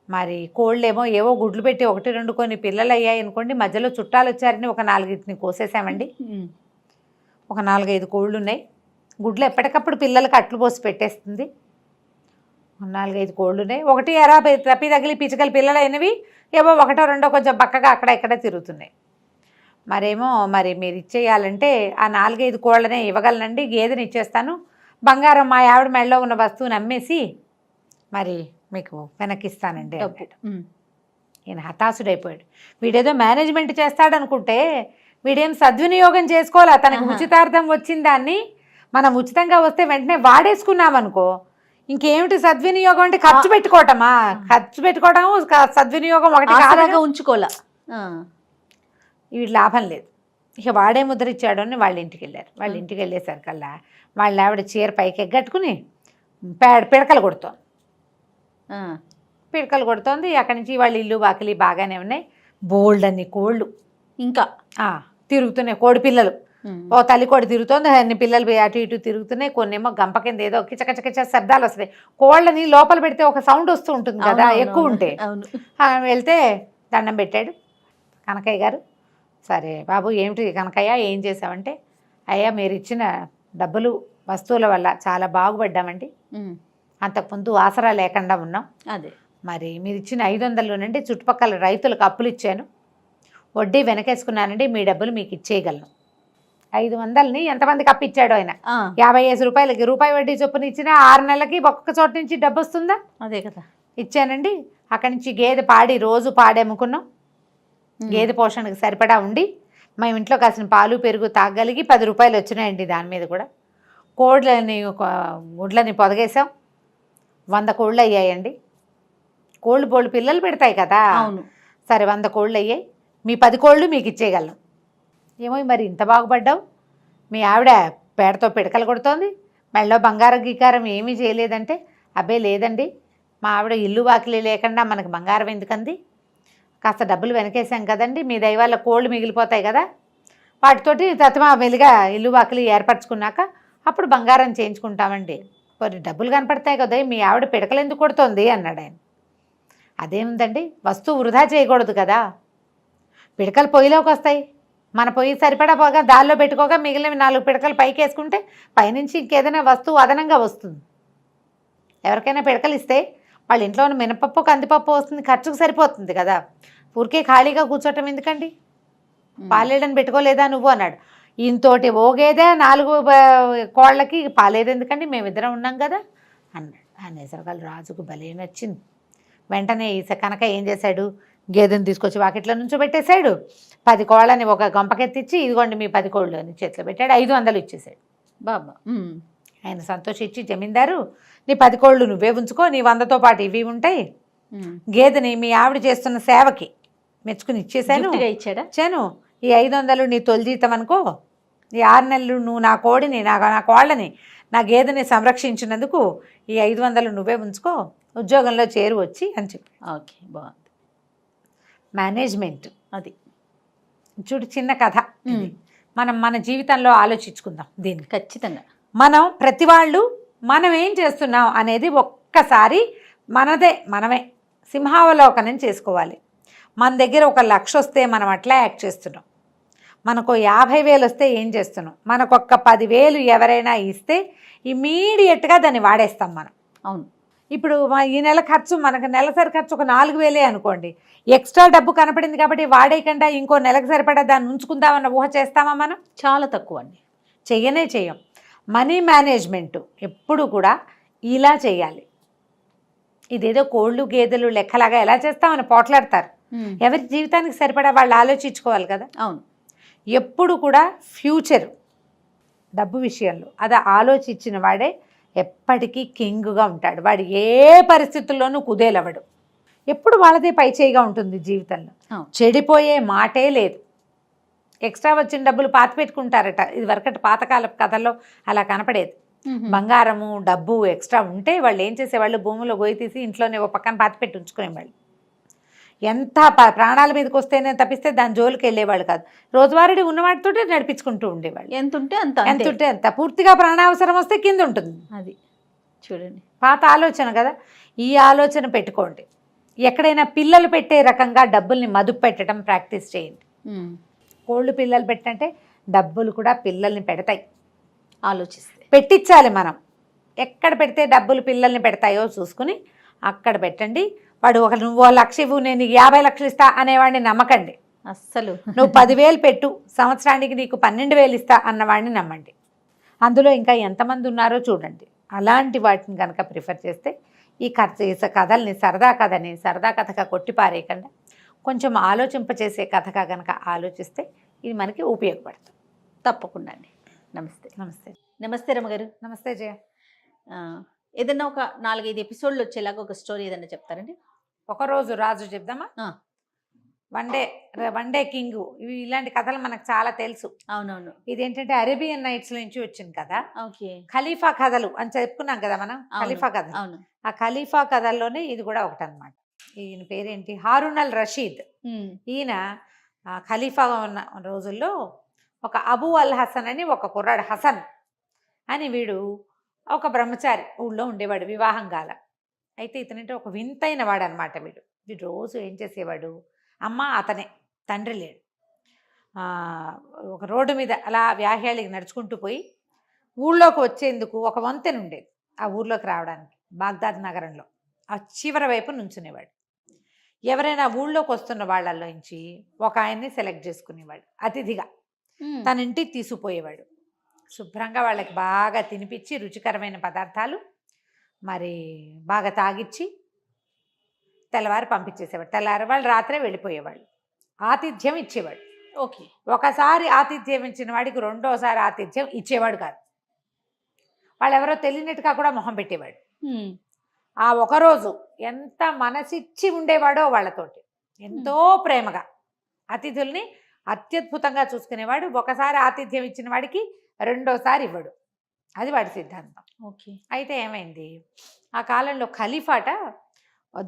మరి కోళ్ళేమో ఏవో గుడ్లు పెట్టి 1, 2 కొన్ని పిల్లలు అయ్యాయి అనుకోండి. మధ్యలో చుట్టాలు వచ్చారని ఒక 4 కోసేసామండి. ఒక 4-5 కోళ్ళు ఉన్నాయి. గుడ్లు ఎప్పటికప్పుడు పిల్లలకి అట్లు పోసి పెట్టేస్తుంది. 4-5 కోళ్ళు ఉన్నాయి. ఒకటి ఎరా తప్పి తగిలి పిచ్చుకలు పిల్లలు అయినవి ఏవో 1, 2 కొంచెం బక్కగా అక్కడ ఇక్కడ తిరుగుతున్నాయి. మరి మీరు ఇచ్చేయాలంటే ఆ 4-5 కోళ్ళనే ఇవ్వగలనండి, గేదెని ఇచ్చేస్తాను. బంగారం మా ఆవిడ మెడలో ఉన్న వస్తువుని అమ్మేసి మరి మీకు వెనక్కిస్తానండి అన్నాడు. ఈయన హతాశుడైపోయాడు. వీడేదో మేనేజ్మెంట్ చేస్తాడనుకుంటే వీడేం సద్వినియోగం చేసుకోవాలా. తనకు ఉచితార్థం వచ్చిన దాన్ని మనం ఉచితంగా వస్తే వెంటనే వాడేసుకున్నామనుకో, ఇంకేమిటి సద్వినియోగం అంటే ఖర్చు పెట్టుకోవటమా? ఖర్చు పెట్టుకోవటం సద్వినియోగం ఒకటి ఉంచుకోవాలా. వీడు లాభం లేదు. ఇక వాడే ముద్ర ఇచ్చాడు అని వాళ్ళ ఇంటికి వెళ్ళారు. వాళ్ళ ఇంటికి వెళ్ళేసరికల్లా వాళ్ళ ఆవిడ చీర పైకి ఎగ్గట్టుకుని పిడకలు కొడుతోంది. పిడకలు కొడుతోంది. అక్కడి నుంచి వాళ్ళ ఇల్లు వాకిలి బాగానే ఉన్నాయి. బోల్డ్ అన్ని కోళ్ళు ఇంకా తిరుగుతున్నాయి. కోడి పిల్లలు, ఓ తల్లి కోడి తిరుగుతోంది, అన్ని పిల్లలు అటు ఇటు తిరుగుతున్నాయి. కొన్నేమో గంప కింద ఏదో కిచకచకిచ శబ్దాలు వస్తున్నాయి. కోళ్ళని లోపల పెడితే ఒక సౌండ్ వస్తూ ఉంటుంది కదా ఎక్కువ ఉంటే. వెళ్తే దండం పెట్టాడు కనకయ్య గారు. సరే బాబు, ఏమిటి కనకయ్య, ఏం చేసావంటే, అయ్యా మీరు ఇచ్చిన డబ్బులు వస్తువుల వల్ల చాలా బాగుపడ్డామండి. అంతకుముందు ఆసరా లేకుండా ఉన్నాం. అదే మరి మీరు ఇచ్చిన 500 నుండి చుట్టుపక్కల రైతులకు అప్పులు ఇచ్చాను, వడ్డీ వెనకేసుకున్నానండి, మీ డబ్బులు మీకు ఇచ్చేయగలను. 500ని ఎంతమందికి అప్పిచ్చాడు ఆయన? 50 రూపాయలకి రూపాయి వడ్డీ చొప్పున ఇచ్చిన 6 నెలలకి ఒక్కొక్క చోట నుంచి డబ్బు వస్తుందా? అదే కదా. ఇచ్చానండి. అక్కడి నుంచి గేదె రోజు పాడేముకున్నాం. గేదె పోషణకు సరిపడా ఉండి మేము ఇంట్లో కాసిన పాలు పెరుగు తాగలిగి 10 రూపాయలు వచ్చినాయండి. దాని మీద కూడా కోళ్ళని గుడ్లని పొదగేసాం. 100 కోళ్ళు అయ్యాయండి. కోళ్ళు బోళ్ళు పిల్లలు పెడతాయి కదా. అవును. సరే 100 కోళ్ళు అయ్యాయి. మీ 10 కోళ్ళు మీకు ఇచ్చేయగలం. ఏమో మరి ఇంత బాగుపడ్డావు, మీ ఆవిడ పేడతో పిడకలు కొడుతోంది, మెళ్ళో బంగారం గీకారం ఏమీ చేయలేదంటే, అబ్బే లేదండి, మా ఆవిడ ఇల్లు వాకిలి లేకుండా మనకు బంగారం ఎందుకంది, కాస్త డబ్బులు వెనకేసాం కదండి, మీ దయ వల్ల కోళ్ళు మిగిలిపోతాయి కదా, వాటితోటి తత్మా మెల్లిగా ఇల్లు వాకిలి ఏర్పరచుకున్నాక అప్పుడు బంగారం చేయించుకుంటామండి. మరి డబ్బులు కనపడతాయి కదా, మీ ఆవిడ పిడకలు ఎందుకు కొడుతోంది అన్నాడు ఆయన. అదేముందండి, వస్తువు వృధా చేయకూడదు కదా, పిడకలు పొయ్యిలోకి వస్తాయి, మన పొయ్యి సరిపడా పోగా దానిలో పెట్టుకోగా మిగిలిన 4 పిడకలు పైకి వేసుకుంటే పైనుంచి ఇంకేదైనా వస్తువు అదనంగా వస్తుంది. ఎవరికైనా పిడకలు ఇస్తే వాళ్ళ ఇంట్లో ఉన్న మినపప్పు కందిపప్పు వస్తుంది, ఖర్చుకు సరిపోతుంది కదా, ఊరికే ఖాళీగా కూర్చోటం ఎందుకండి, పాలేడని పెట్టుకోలేదా నువ్వు అన్నాడు. ఇంతోటి ఓగేదే 4 కోళ్ళకి పాలేరు ఎందుకండి, మేమిద్దరం ఉన్నాం కదా అన్నాడు. అనేసరికి రాజుకు భలే నచ్చింది. వెంటనే కనుక ఏం చేశాడు, గేదెని తీసుకొచ్చి వాకిట్లో నుంచో పెట్టేశాడు. 10 కోళ్ళని ఒక గంపకెత్తిచ్చి ఇదిగోండి మీ 10 కోళ్ళు అని చేతిలో పెట్టాడు. 500 ఇచ్చేశాడు. బాబా. ఆయన సంతోషించి, జమీందారు నీ 10 కోళ్ళు నువ్వే ఉంచుకో, నీ 100తో పాటు ఇవి ఉంటాయి, గేదెని మీ ఆవిడ చేస్తున్న సేవకి మెచ్చుకుని ఇచ్చేసాను. ఇచ్చాను. ఈ 500 నీ తొలి జీతం అనుకో, ఈ 6 నెలలు నువ్వు నా కోడిని నా కోళ్ళని నా గేదెని సంరక్షించినందుకు ఈ 500 నువ్వే ఉంచుకో, ఉద్యోగంలో చేరు వచ్చి అని చెప్పి. ఓకే, బాగుంది. మేనేజ్మెంట్ అది చూడు, చిన్న కథ. మనం మన జీవితంలో ఆలోచించుకుందాం దీన్ని. ఖచ్చితంగా మనం ప్రతి వాళ్ళు మనం ఏం చేస్తున్నాం అనేది ఒక్కసారి మనమే సింహావలోకనం చేసుకోవాలి. మన దగ్గర 1,00,000 వస్తే మనం అట్లా యాక్ట్ చేస్తున్నాం, మనకు 50,000 వస్తే ఏం చేస్తున్నాం, మనకు 10,000 ఎవరైనా ఇస్తే ఇమీడియట్గా దాన్ని వాడేస్తాం మనం. అవును. ఇప్పుడు ఈ నెల ఖర్చు మనకు నెలసరి ఖర్చు ఒక 4,000 అనుకోండి, ఎక్స్ట్రా డబ్బు కనపడింది కాబట్టి వాడేయకుండా ఇంకో నెలకు సరిపడా దాన్ని ఉంచుకుందామన్న ఊహ చేస్తామా మనం? చాలా తక్కువ అండి, చెయ్యం. మనీ మేనేజ్మెంట్ ఎప్పుడు కూడా ఇలా చేయాలి. ఇదేదో కోళ్ళు గేదెలు లెక్కలాగా ఎలా చేస్తామని పోట్లాడతారు. ఎవరి జీవితానికి సరిపడా వాళ్ళు ఆలోచించుకోవాలి కదా. అవును. ఎప్పుడు కూడా ఫ్యూచర్ డబ్బు విషయంలో అది ఆలోచించిన వాడే ఎప్పటికీ కింగ్గా ఉంటాడు. వాడు ఏ పరిస్థితుల్లోనూ కుదేలవడు. ఎప్పుడు వాళ్ళదే పై చేయిగా ఉంటుంది జీవితంలో. చెడిపోయే మాటే లేదు. ఎక్స్ట్రా వచ్చిన డబ్బులు పాతి పెట్టుకుంటారట. ఇది వరకటి పాతకాల కథల్లో అలా కనపడేది. బంగారము డబ్బు ఎక్స్ట్రా ఉంటే వాళ్ళు ఏం చేసేవాళ్ళు, భూమిలో గొయ్యి తీసి ఇంట్లోనే ఓ పక్కన పాతి పెట్టి ఉంచుకునేవాళ్ళు. ఎంత ప్రాణాల మీదకి వస్తేనే తప్పిస్తే దాని జోలికి వెళ్ళేవాళ్ళు కాదు. రోజువారీ ఉన్నవాటితో నడిపించుకుంటూ ఉండేవాళ్ళు. ఎంతుంటే అంత. పూర్తిగా ప్రాణావసరం వస్తే కింద ఉంటుంది. అది చూడండి, పాత ఆలోచన కదా. ఈ ఆలోచన పెట్టుకోండి. ఎక్కడైనా పిల్లలు పెట్టే రకంగా డబ్బుల్ని మదుపు పెట్టడం ప్రాక్టీస్ చేయండి. కోళ్ళు పిల్లలు పెట్టంటే డబ్బులు కూడా పిల్లల్ని పెడతాయి. ఆలోచిస్తే పెట్టించాలి మనం. ఎక్కడ పెడితే డబ్బులు పిల్లల్ని పెడతాయో చూసుకుని అక్కడ పెట్టండి. వాడు నువ్వు 1,00,000 ఇవ్వు నేను 50,00,000 ఇస్తా అనేవాడిని నమ్మకండి. అస్సలు. నువ్వు 10,000 పెట్టు, సంవత్సరానికి నీకు 12,000 ఇస్తా అన్నవాడిని నమ్మండి. అందులో ఇంకా ఎంతమంది ఉన్నారో చూడండి. అలాంటి వాటిని కనుక ప్రిఫర్ చేస్తే ఈ కథల్ని సరదా కథగా కొట్టిపారేయకుండా కొంచెం ఆలోచింపచేసే కథగా కనుక ఆలోచిస్తే ఇది మనకి ఉపయోగపడుతుంది. తప్పకుండా అండి. నమస్తే. నమస్తే రమగారు. నమస్తే జయ. ఏదన్నా ఒక 4-5 ఎపిసోడ్లు వచ్చేలాగా ఒక స్టోరీ ఏదన్నా చెప్తారండి? ఒకరోజు రాజు చెప్దామా? వన్ డే కింగ్, ఇవి ఇలాంటి కథలు మనకు చాలా తెలుసు. అవునవును. ఇదేంటంటే అరేబియన్ నైట్స్ నుంచి వచ్చింది కదా. ఓకే. ఖలీఫా కథలు అని చెప్పుకున్నాం కదా మనం. ఖలీఫా కథలు. అవును. ఆ ఖలీఫా కథల్లోనే ఇది కూడా ఒకటి అనమాట. ఈయన పేరేంటి, హారూన్ అల్ రషీద్. ఈయన ఖలీఫా ఉన్న రోజుల్లో ఒక అబూ అల్ హసన్ అని ఒక కుర్రాడు, హసన్ అని వీడు ఒక బ్రహ్మచారి ఊళ్ళో ఉండేవాడు, వివాహం కాల. అయితే ఇతనంటే ఒక వింతైన వాడు అనమాట. వీడు రోజు ఏం చేసేవాడు, అమ్మ అతనే, తండ్రి లేడు, ఒక రోడ్డు మీద అలా వ్యాహ్యాళికి నడుచుకుంటూ పోయి ఊళ్ళోకి వచ్చేందుకు ఒక వంతెన ఉండేది. ఆ ఊర్లోకి రావడానికి బాగ్దాద్ నగరంలో ఆ చివరి వైపు నుంచునేవాడు. ఎవరైనా ఊళ్ళోకి వస్తున్న వాళ్ళల్లో నుంచి ఒక ఆయన్ని సెలెక్ట్ చేసుకునేవాడు అతిథిగా. తన ఇంటికి తీసుకుపోయేవాడు. శుభ్రంగా వాళ్ళకి బాగా తినిపించి రుచికరమైన పదార్థాలు మరి బాగా తాగిచ్చి తెల్లవారు పంపించేసేవాడు. తెల్లవారు వాళ్ళు రాత్రే వెళ్ళిపోయేవాళ్ళు. ఆతిథ్యం ఇచ్చేవాడు. ఓకే. ఒకసారి ఆతిథ్యం ఇచ్చిన వాడికి రెండోసారి ఆతిథ్యం ఇచ్చేవాడు కాదు. వాళ్ళెవరో తెలియనట్టుగా కూడా మొహం పెట్టేవాడు. ఉమ్, ఆ ఒకరోజు ఎంత మనసిచ్చి ఉండేవాడో వాళ్ళతోటి, ఎంతో ప్రేమగా అతిథుల్ని అత్యద్భుతంగా చూసుకునేవాడు. ఒకసారి ఆతిథ్యం ఇచ్చిన వాడికి రెండోసారి ఇవ్వడు, అది వాడి సిద్ధాంతం. ఓకే. అయితే ఏమైంది, ఆ కాలంలో ఖలీఫాట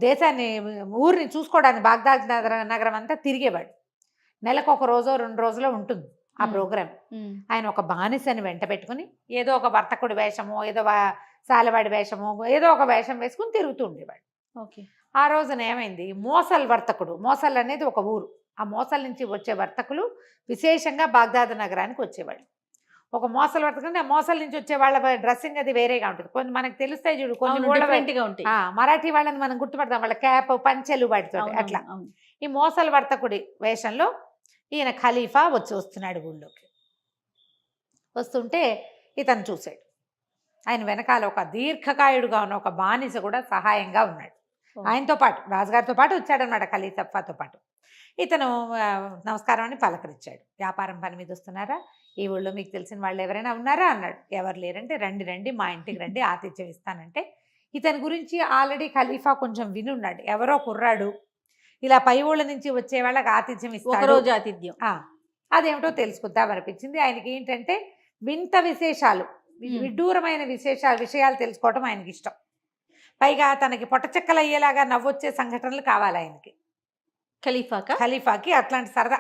దేశాన్ని ఊరిని చూసుకోవడానికి బాగ్దాద్ నగరం అంతా తిరిగేవాడు. నెలకు ఒక రోజో 2 రోజులో ఉంటుంది ఆ ప్రోగ్రాం. ఉమ్, ఆయన ఒక బానిసని వెంట పెట్టుకుని ఏదో ఒక వర్తకుడి వేషమో, ఏదో సాలవాడి వేషమో, ఏదో ఒక వేషం వేసుకుని తిరుగుతూ ఉండేవాడు. ఓకే. ఆ రోజున ఏమైంది, మోసల్ వర్తకుడు, మోసల్ అనేది ఒక ఊరు, ఆ మోసల్ నుంచి వచ్చే వర్తకులు విశేషంగా బాగ్దాద్ నగరానికి వచ్చేవాళ్ళు. ఒక మోసల్ వర్తకుడు, ఆ మోసల్ నుంచి వచ్చే వాళ్ళ డ్రెస్సింగ్ అది వేరేగా ఉంటుంది. కొన్ని మనకు తెలుస్తాయి చూడు, కొన్ని ఊళ్ళ డిఫరెంట్ గా ఉంటాయి. మరాఠీ వాళ్ళని మనం గుర్తుపడతాం, వాళ్ళ క్యాప్ పంచెలు వాటితో అవును, అట్లా. అవును. ఈ మోసల్ వర్తకుడి వేషంలో ఈయన ఖలీఫా వస్తున్నాడు ఊళ్ళోకి. వస్తుంటే ఇతను చూశాడు. ఆయన వెనకాల ఒక దీర్ఘకాయుడుగా ఉన్న ఒక బానిస కూడా సహాయంగా ఉన్నాడు. ఆయనతో పాటు, రాజుగారితో పాటు వచ్చాడనమాట, ఖలీఫాతో పాటు. ఇతను నమస్కారం అని పలకరించాడు. వ్యాపారం పని మీద వస్తున్నారా, ఈ ఊళ్ళో మీకు తెలిసిన వాళ్ళు ఎవరైనా ఉన్నారా అన్నాడు. ఎవరు లేరంటే రండి రండి మా ఇంటికి రండి, ఆతిథ్యం ఇస్తానంటే. ఇతని గురించి ఆల్రెడీ ఖలీఫా కొంచెం వినున్నాడు. ఎవరో కుర్రాడు ఇలా పై ఊళ్ళ నుంచి వచ్చే వాళ్ళకి ఆతిథ్యం ఇస్తాడు, ఒకరోజు ఆతిథ్యం. అదేమిటో తెలుసుకుందామనిపించింది. ఆయనకి ఏంటంటే వింత విశేషాలు, విడ్డూరమైన విషయాలు తెలుసుకోవటం ఆయనకి ఇష్టం. పైగా తనకి పొట్టచెక్కలు అయ్యేలాగా నవ్వొచ్చే సంఘటనలు కావాలి ఆయనకి. ఖలీఫాకి అట్లాంటి సరదా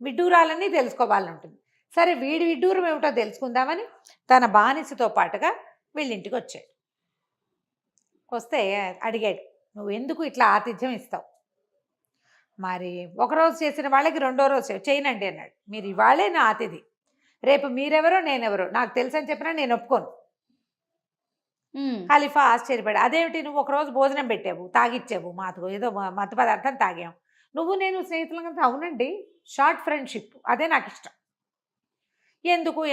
విడ్డూరాలన్నీ తెలుసుకోవాలని ఉంటుంది. సరే, వీడి విడ్డూరం ఏమిటో తెలుసుకుందామని తన బానిసతో పాటుగా వీళ్ళింటికి వచ్చాడు. వస్తే అడిగాడు, నువ్వు ఎందుకు ఇట్లా ఆతిథ్యం ఇస్తావు? మరి ఒకరోజు చేసిన వాళ్ళకి రెండో రోజు చేయనండి అన్నాడు. మీరు ఇవాళే నా అతిథి, రేపు మీరెవరో నేనెవరో నాకు తెలుసు అని చెప్పినా నేను ఒప్పుకోను. ఖలీఫా ఆశ్చర్యపడి, అదేమిటి నువ్వు ఒకరోజు భోజనం పెట్టావు, తాగిచ్చావు, మాకు ఏదో మత్తు పదార్థం తాగాం, నువ్వు నేను స్నేహితులంగా? అవునండి, షార్ట్ ఫ్రెండ్షిప్, అదే నాకు ఇష్టం.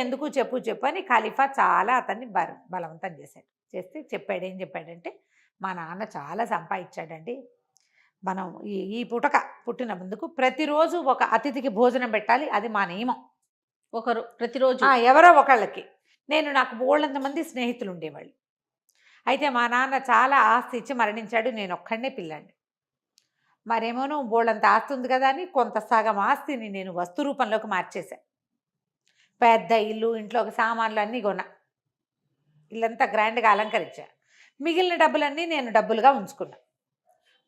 ఎందుకు చెప్పు అని ఖలీఫా చాలా అతన్ని బలవంతం చేశాడు. చేస్తే ఏం చెప్పాడంటే, మా నాన్న చాలా సంపాదించాడండి, మనం ఈ పుటక పుట్టిన ముందుకు ప్రతిరోజు ఒక అతిథికి భోజనం పెట్టాలి, అది మా నియమం. ప్రతిరోజు ఎవరో ఒకళ్ళకి. నాకు బోళ్ళంత మంది స్నేహితులు ఉండేవాళ్ళు. అయితే మా నాన్న చాలా ఆస్తి ఇచ్చి మరణించాడు, నేను ఒక్కడనే పిల్లాడిని. మరేమోను బోళ్ళంత ఆస్తి ఉంది కదా అని కొంత సగం ఆస్తిని నేను వస్తు రూపంలోకి మార్చేశాను. పెద్ద ఇల్లు, ఇంట్లోకి సామాన్లు అన్నీ కొన్నా, ఇల్లంతా గ్రాండ్గా అలంకరించా. మిగిలిన డబ్బులన్నీ నేను డబ్బులుగా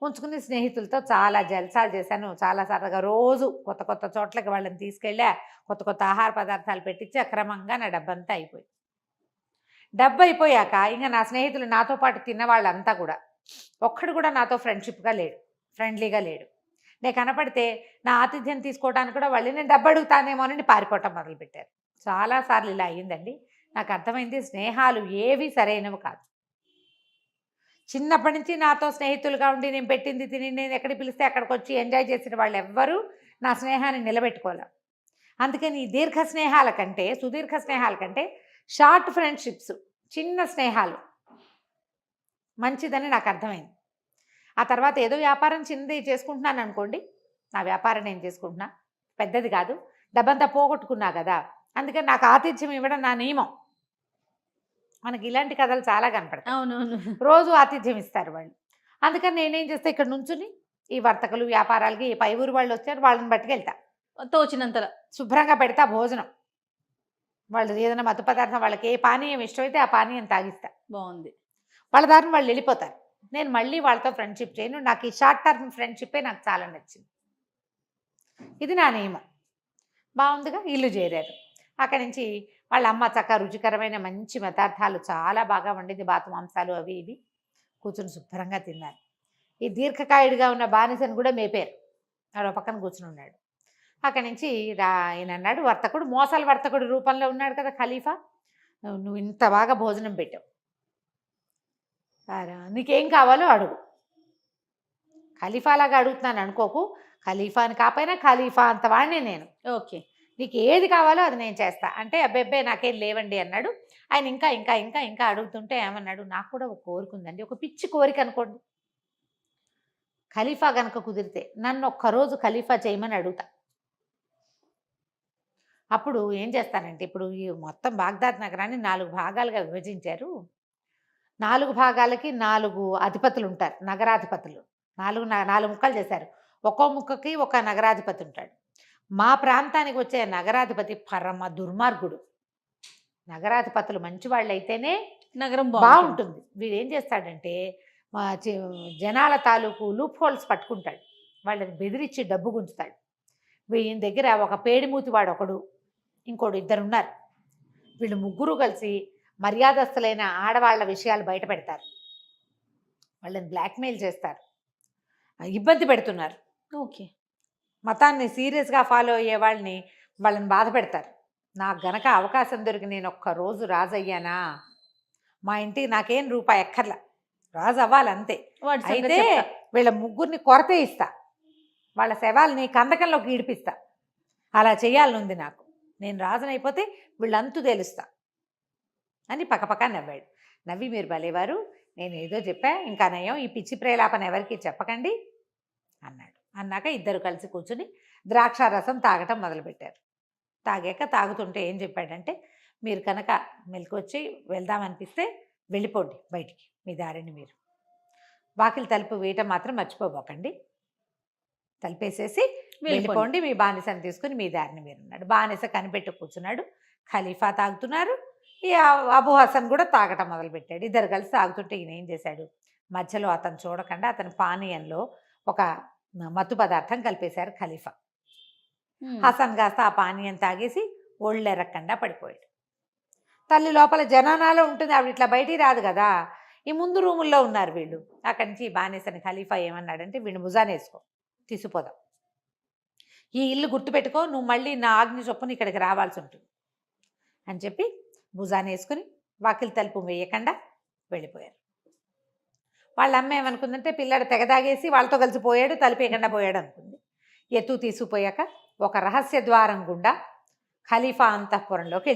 ఉంచుకుని స్నేహితులతో చాలా జల్సాలు చేశాను. చాలా సరదాగా రోజు కొత్త కొత్త చోట్లకి వాళ్ళని తీసుకెళ్ళా, కొత్త ఆహార పదార్థాలు పెట్టించి అక్రమంగా నా డబ్బంతా అయిపోయింది. డబ్బు అయిపోయాక ఇంకా నా స్నేహితులు నాతో పాటు తిన్న వాళ్ళంతా కూడా ఒక్కడు కూడా నాతో ఫ్రెండ్లీగా లేడు. నేను కనపడితే నా ఆతిథ్యం తీసుకోవడానికి కూడా వాళ్ళు నేను డబ్బు అడుగుతానేమోనని పారిపోవటం మొదలుపెట్టారు. చాలాసార్లు ఇలా అయ్యిందండి. నాకు అర్థమైంది, స్నేహాలు ఏవి సరైనవి కాదు. చిన్నప్పటి నుంచి నాతో స్నేహితులుగా ఉండి నేను పెట్టింది తిని నేను ఎక్కడికి పిలిస్తే అక్కడికి వచ్చి ఎంజాయ్ చేసిన వాళ్ళు ఎవ్వరూ నా స్నేహాన్ని నిలబెట్టుకోలేం. అందుకని ఈ సుదీర్ఘ స్నేహాల కంటే షార్ట్ ఫ్రెండ్షిప్స్, చిన్న స్నేహాలు మంచిదని నాకు అర్థమైంది. ఆ తర్వాత ఏదో వ్యాపారం చిన్నది చేసుకుంటున్నాను అనుకోండి, నా వ్యాపారం నేను చేసుకుంటున్నా, పెద్దది కాదు, డబ్బంతా పోగొట్టుకున్నా కదా, అందుకని నాకు ఆతిథ్యం ఇవ్వడం నా నియమం. మనకి ఇలాంటి కథలు చాలా కనపడతాయి. అవునవును. రోజు ఆతిథ్యం ఇస్తారు వాళ్ళు. అందుకని నేనేం చేస్తే ఇక్కడ నుంచుని ఈ వర్తకులు, వ్యాపారాలకి పై ఊరు వాళ్ళు వచ్చారు, వాళ్ళని పట్టుకెళ్తా, తోచినంతలో శుభ్రంగా పెడతా భోజనం. వాళ్ళు ఏదైనా మత్తు పదార్థం, వాళ్ళకి ఏ పానీయం ఇష్టమైతే ఆ పానీయం తాగిస్తా. బాగుంది. వాళ్ళ దారిని వాళ్ళు వెళ్ళిపోతారు. నేను మళ్ళీ వాళ్ళతో ఫ్రెండ్షిప్ చేయను. నాకు ఈ షార్ట్ టర్మ్ ఫ్రెండ్షిప్పే నాకు చాలా నచ్చింది. ఇది నా నియమం. బాగుందిగా. ఇల్లు చేరారు. అక్కడి నుంచి వాళ్ళ అమ్మ చక్కగా రుచికరమైన మంచి పదార్థాలు చాలా బాగా వండింది, బాతు మాంసాలు అవి ఇవి. కూర్చుని శుభ్రంగా తిన్నారు. ఈ దీర్ఘకాయుడిగా ఉన్న బానిసను కూడా మేపారు. వాడు పక్కన కూర్చుని ఉన్నాడు. అక్కడి నుంచి ఆయన అన్నాడు, వర్తకుడు రూపంలో ఉన్నాడు కదా ఖలీఫా, నువ్వు ఇంత బాగా భోజనం పెట్టావు, నీకేం కావాలో అడుగు. ఖలీఫాలాగా అడుగుతున్నాను అనుకోకు, ఖలీఫాని కాకపోయినా ఖలీఫా అంత వాడినే నేను. ఓకే, నీకు ఏది కావాలో అది నేను చేస్తా అంటే, అబ్బెబ్బే నాకేం లేవండి అన్నాడు. ఆయన ఇంకా ఇంకా ఇంకా ఇంకా అడుగుతుంటే ఏమన్నాడు, నాకు కూడా ఒక కోరిక ఉందండి, ఒక పిచ్చి కోరిక అనుకోండి. ఖలీఫా కనుక కుదిరితే నన్ను ఒక్కరోజు ఖలీఫా చేయమని అడుగుతా. అప్పుడు ఏం చేస్తానంటే ఇప్పుడు ఈ మొత్తం బాగ్దాద్ నగరాన్ని 4 భాగాలుగా విభజించారు. 4 భాగాలకి 4 అధిపతులు ఉంటారు. నగరాధిపతులు. 4 ముక్కలు చేశారు. ఒక్కో ముక్కకి ఒక నగరాధిపతి ఉంటాడు. మా ప్రాంతానికి వచ్చే నగరాధిపతి పరమ దుర్మార్గుడు. నగరాధిపతులు మంచివాళ్ళైతేనే నగరం బాగుంటుంది. బాగుంటుంది. వీడేం చేస్తాడంటే జనాల తాలూకు లూప్ హోల్స్ పట్టుకుంటాడు. వాళ్ళని బెదిరించి డబ్బు గుంచుతాడు. వీళ్ళ దగ్గర ఒక పేడిమూతి వాడు ఒకడు, ఇంకోడు ఇద్దరున్నారు. వీళ్ళు ముగ్గురు కలిసి మర్యాదస్తులైన ఆడవాళ్ళ విషయాలు బయట పెడతారు. వాళ్ళని బ్లాక్మెయిల్ చేస్తారు, ఇబ్బంది పెడుతున్నారు. ఓకే. మతాన్ని సీరియస్గా ఫాలో అయ్యే వాళ్ళని బాధ పెడతారు. నాకు గనక అవకాశం దొరికి నేను ఒక్కరోజు రాజు అయ్యానా, మా ఇంటికి నాకేం రూపాయి ఎక్కర్లా, రాజు అవ్వాలి అంతే. అయితే వీళ్ళ ముగ్గురిని కొరతే ఇస్తా, వాళ్ళ శవాల్ని కందకంలోకి ఈడిపిస్తా. అలా చేయాలనుంది నాకు. నేను రాజునైపోతే వీళ్ళంతు తెలుస్తా అని పక్కపక్క నవ్వాడు. నవ్వి, మీరు భలేవారు, నేను ఏదో చెప్పా, ఇంకా నయం, ఈ పిచ్చి ప్రేలాపన ఎవరికి చెప్పకండి అన్నాడు. అన్నాక ఇద్దరు కలిసి కూర్చుని ద్రాక్షారసం తాగటం మొదలుపెట్టారు. తాగుతుంటే ఏం చెప్పాడంటే, మీరు కనుక మెలకొచ్చి వెళ్దామనిపిస్తే వెళ్ళిపోండి బయటికి, మీ దారిని మీరు. వాకిలి తలుపు వేయటం మాత్రం మర్చిపోబోకండి. తలుపేసేసి వెళ్ళిపోండి, మీ బానిసని తీసుకుని మీ దారిని మీరు అన్నాడు. బానిస కనిపెట్టు కూర్చున్నాడు. ఖలీఫా తాగుతున్నారు, ఈ అబూ హసన్ కూడా తాగటం మొదలుపెట్టాడు. ఇద్దరు కలిసి తాగుతుంటే ఈయన ఏం చేశాడు, మధ్యలో అతను చూడకుండా అతని పానీయంలో ఒక మత్తు పదార్థం కలిపేశారు ఖలీఫా. హసన్ కాస్త ఆ పానీయం తాగేసి ఒళ్ళెరక్కుండా పడిపోయాడు. తల్లి లోపల జనానాలో ఉంటుంది, ఆవిడ ఇట్లా బయటికి రాదు కదా. ఈ ముందు రూముల్లో ఉన్నారు వీళ్ళు. అక్కడి నుంచి బానిసని ఖలీఫా ఏమన్నాడంటే, వీడిని భుజాన వేసుకో, తీసుకుపోదాం, ఈ ఇల్లు గుర్తుపెట్టుకో, నువ్వు మళ్ళీ నా ఆజ్ఞ చొప్పున ఇక్కడికి రావాల్సి ఉంటుంది అని చెప్పి భుజాన వేసుకుని వాకిలి తలుపు వేయకుండా వెళ్ళిపోయారు. వాళ్ళ అమ్మ ఏమనుకుందంటే, పిల్లాడు తెగదాగేసి వాళ్ళతో కలిసి పోయాడు, తలుపు వేయకుండా పోయాడు అనుకుంది. ఎత్తు తీసుకుపోయాక ఒక రహస్య ద్వారం గుండా ఖలీఫా అంతఃపురంలోకి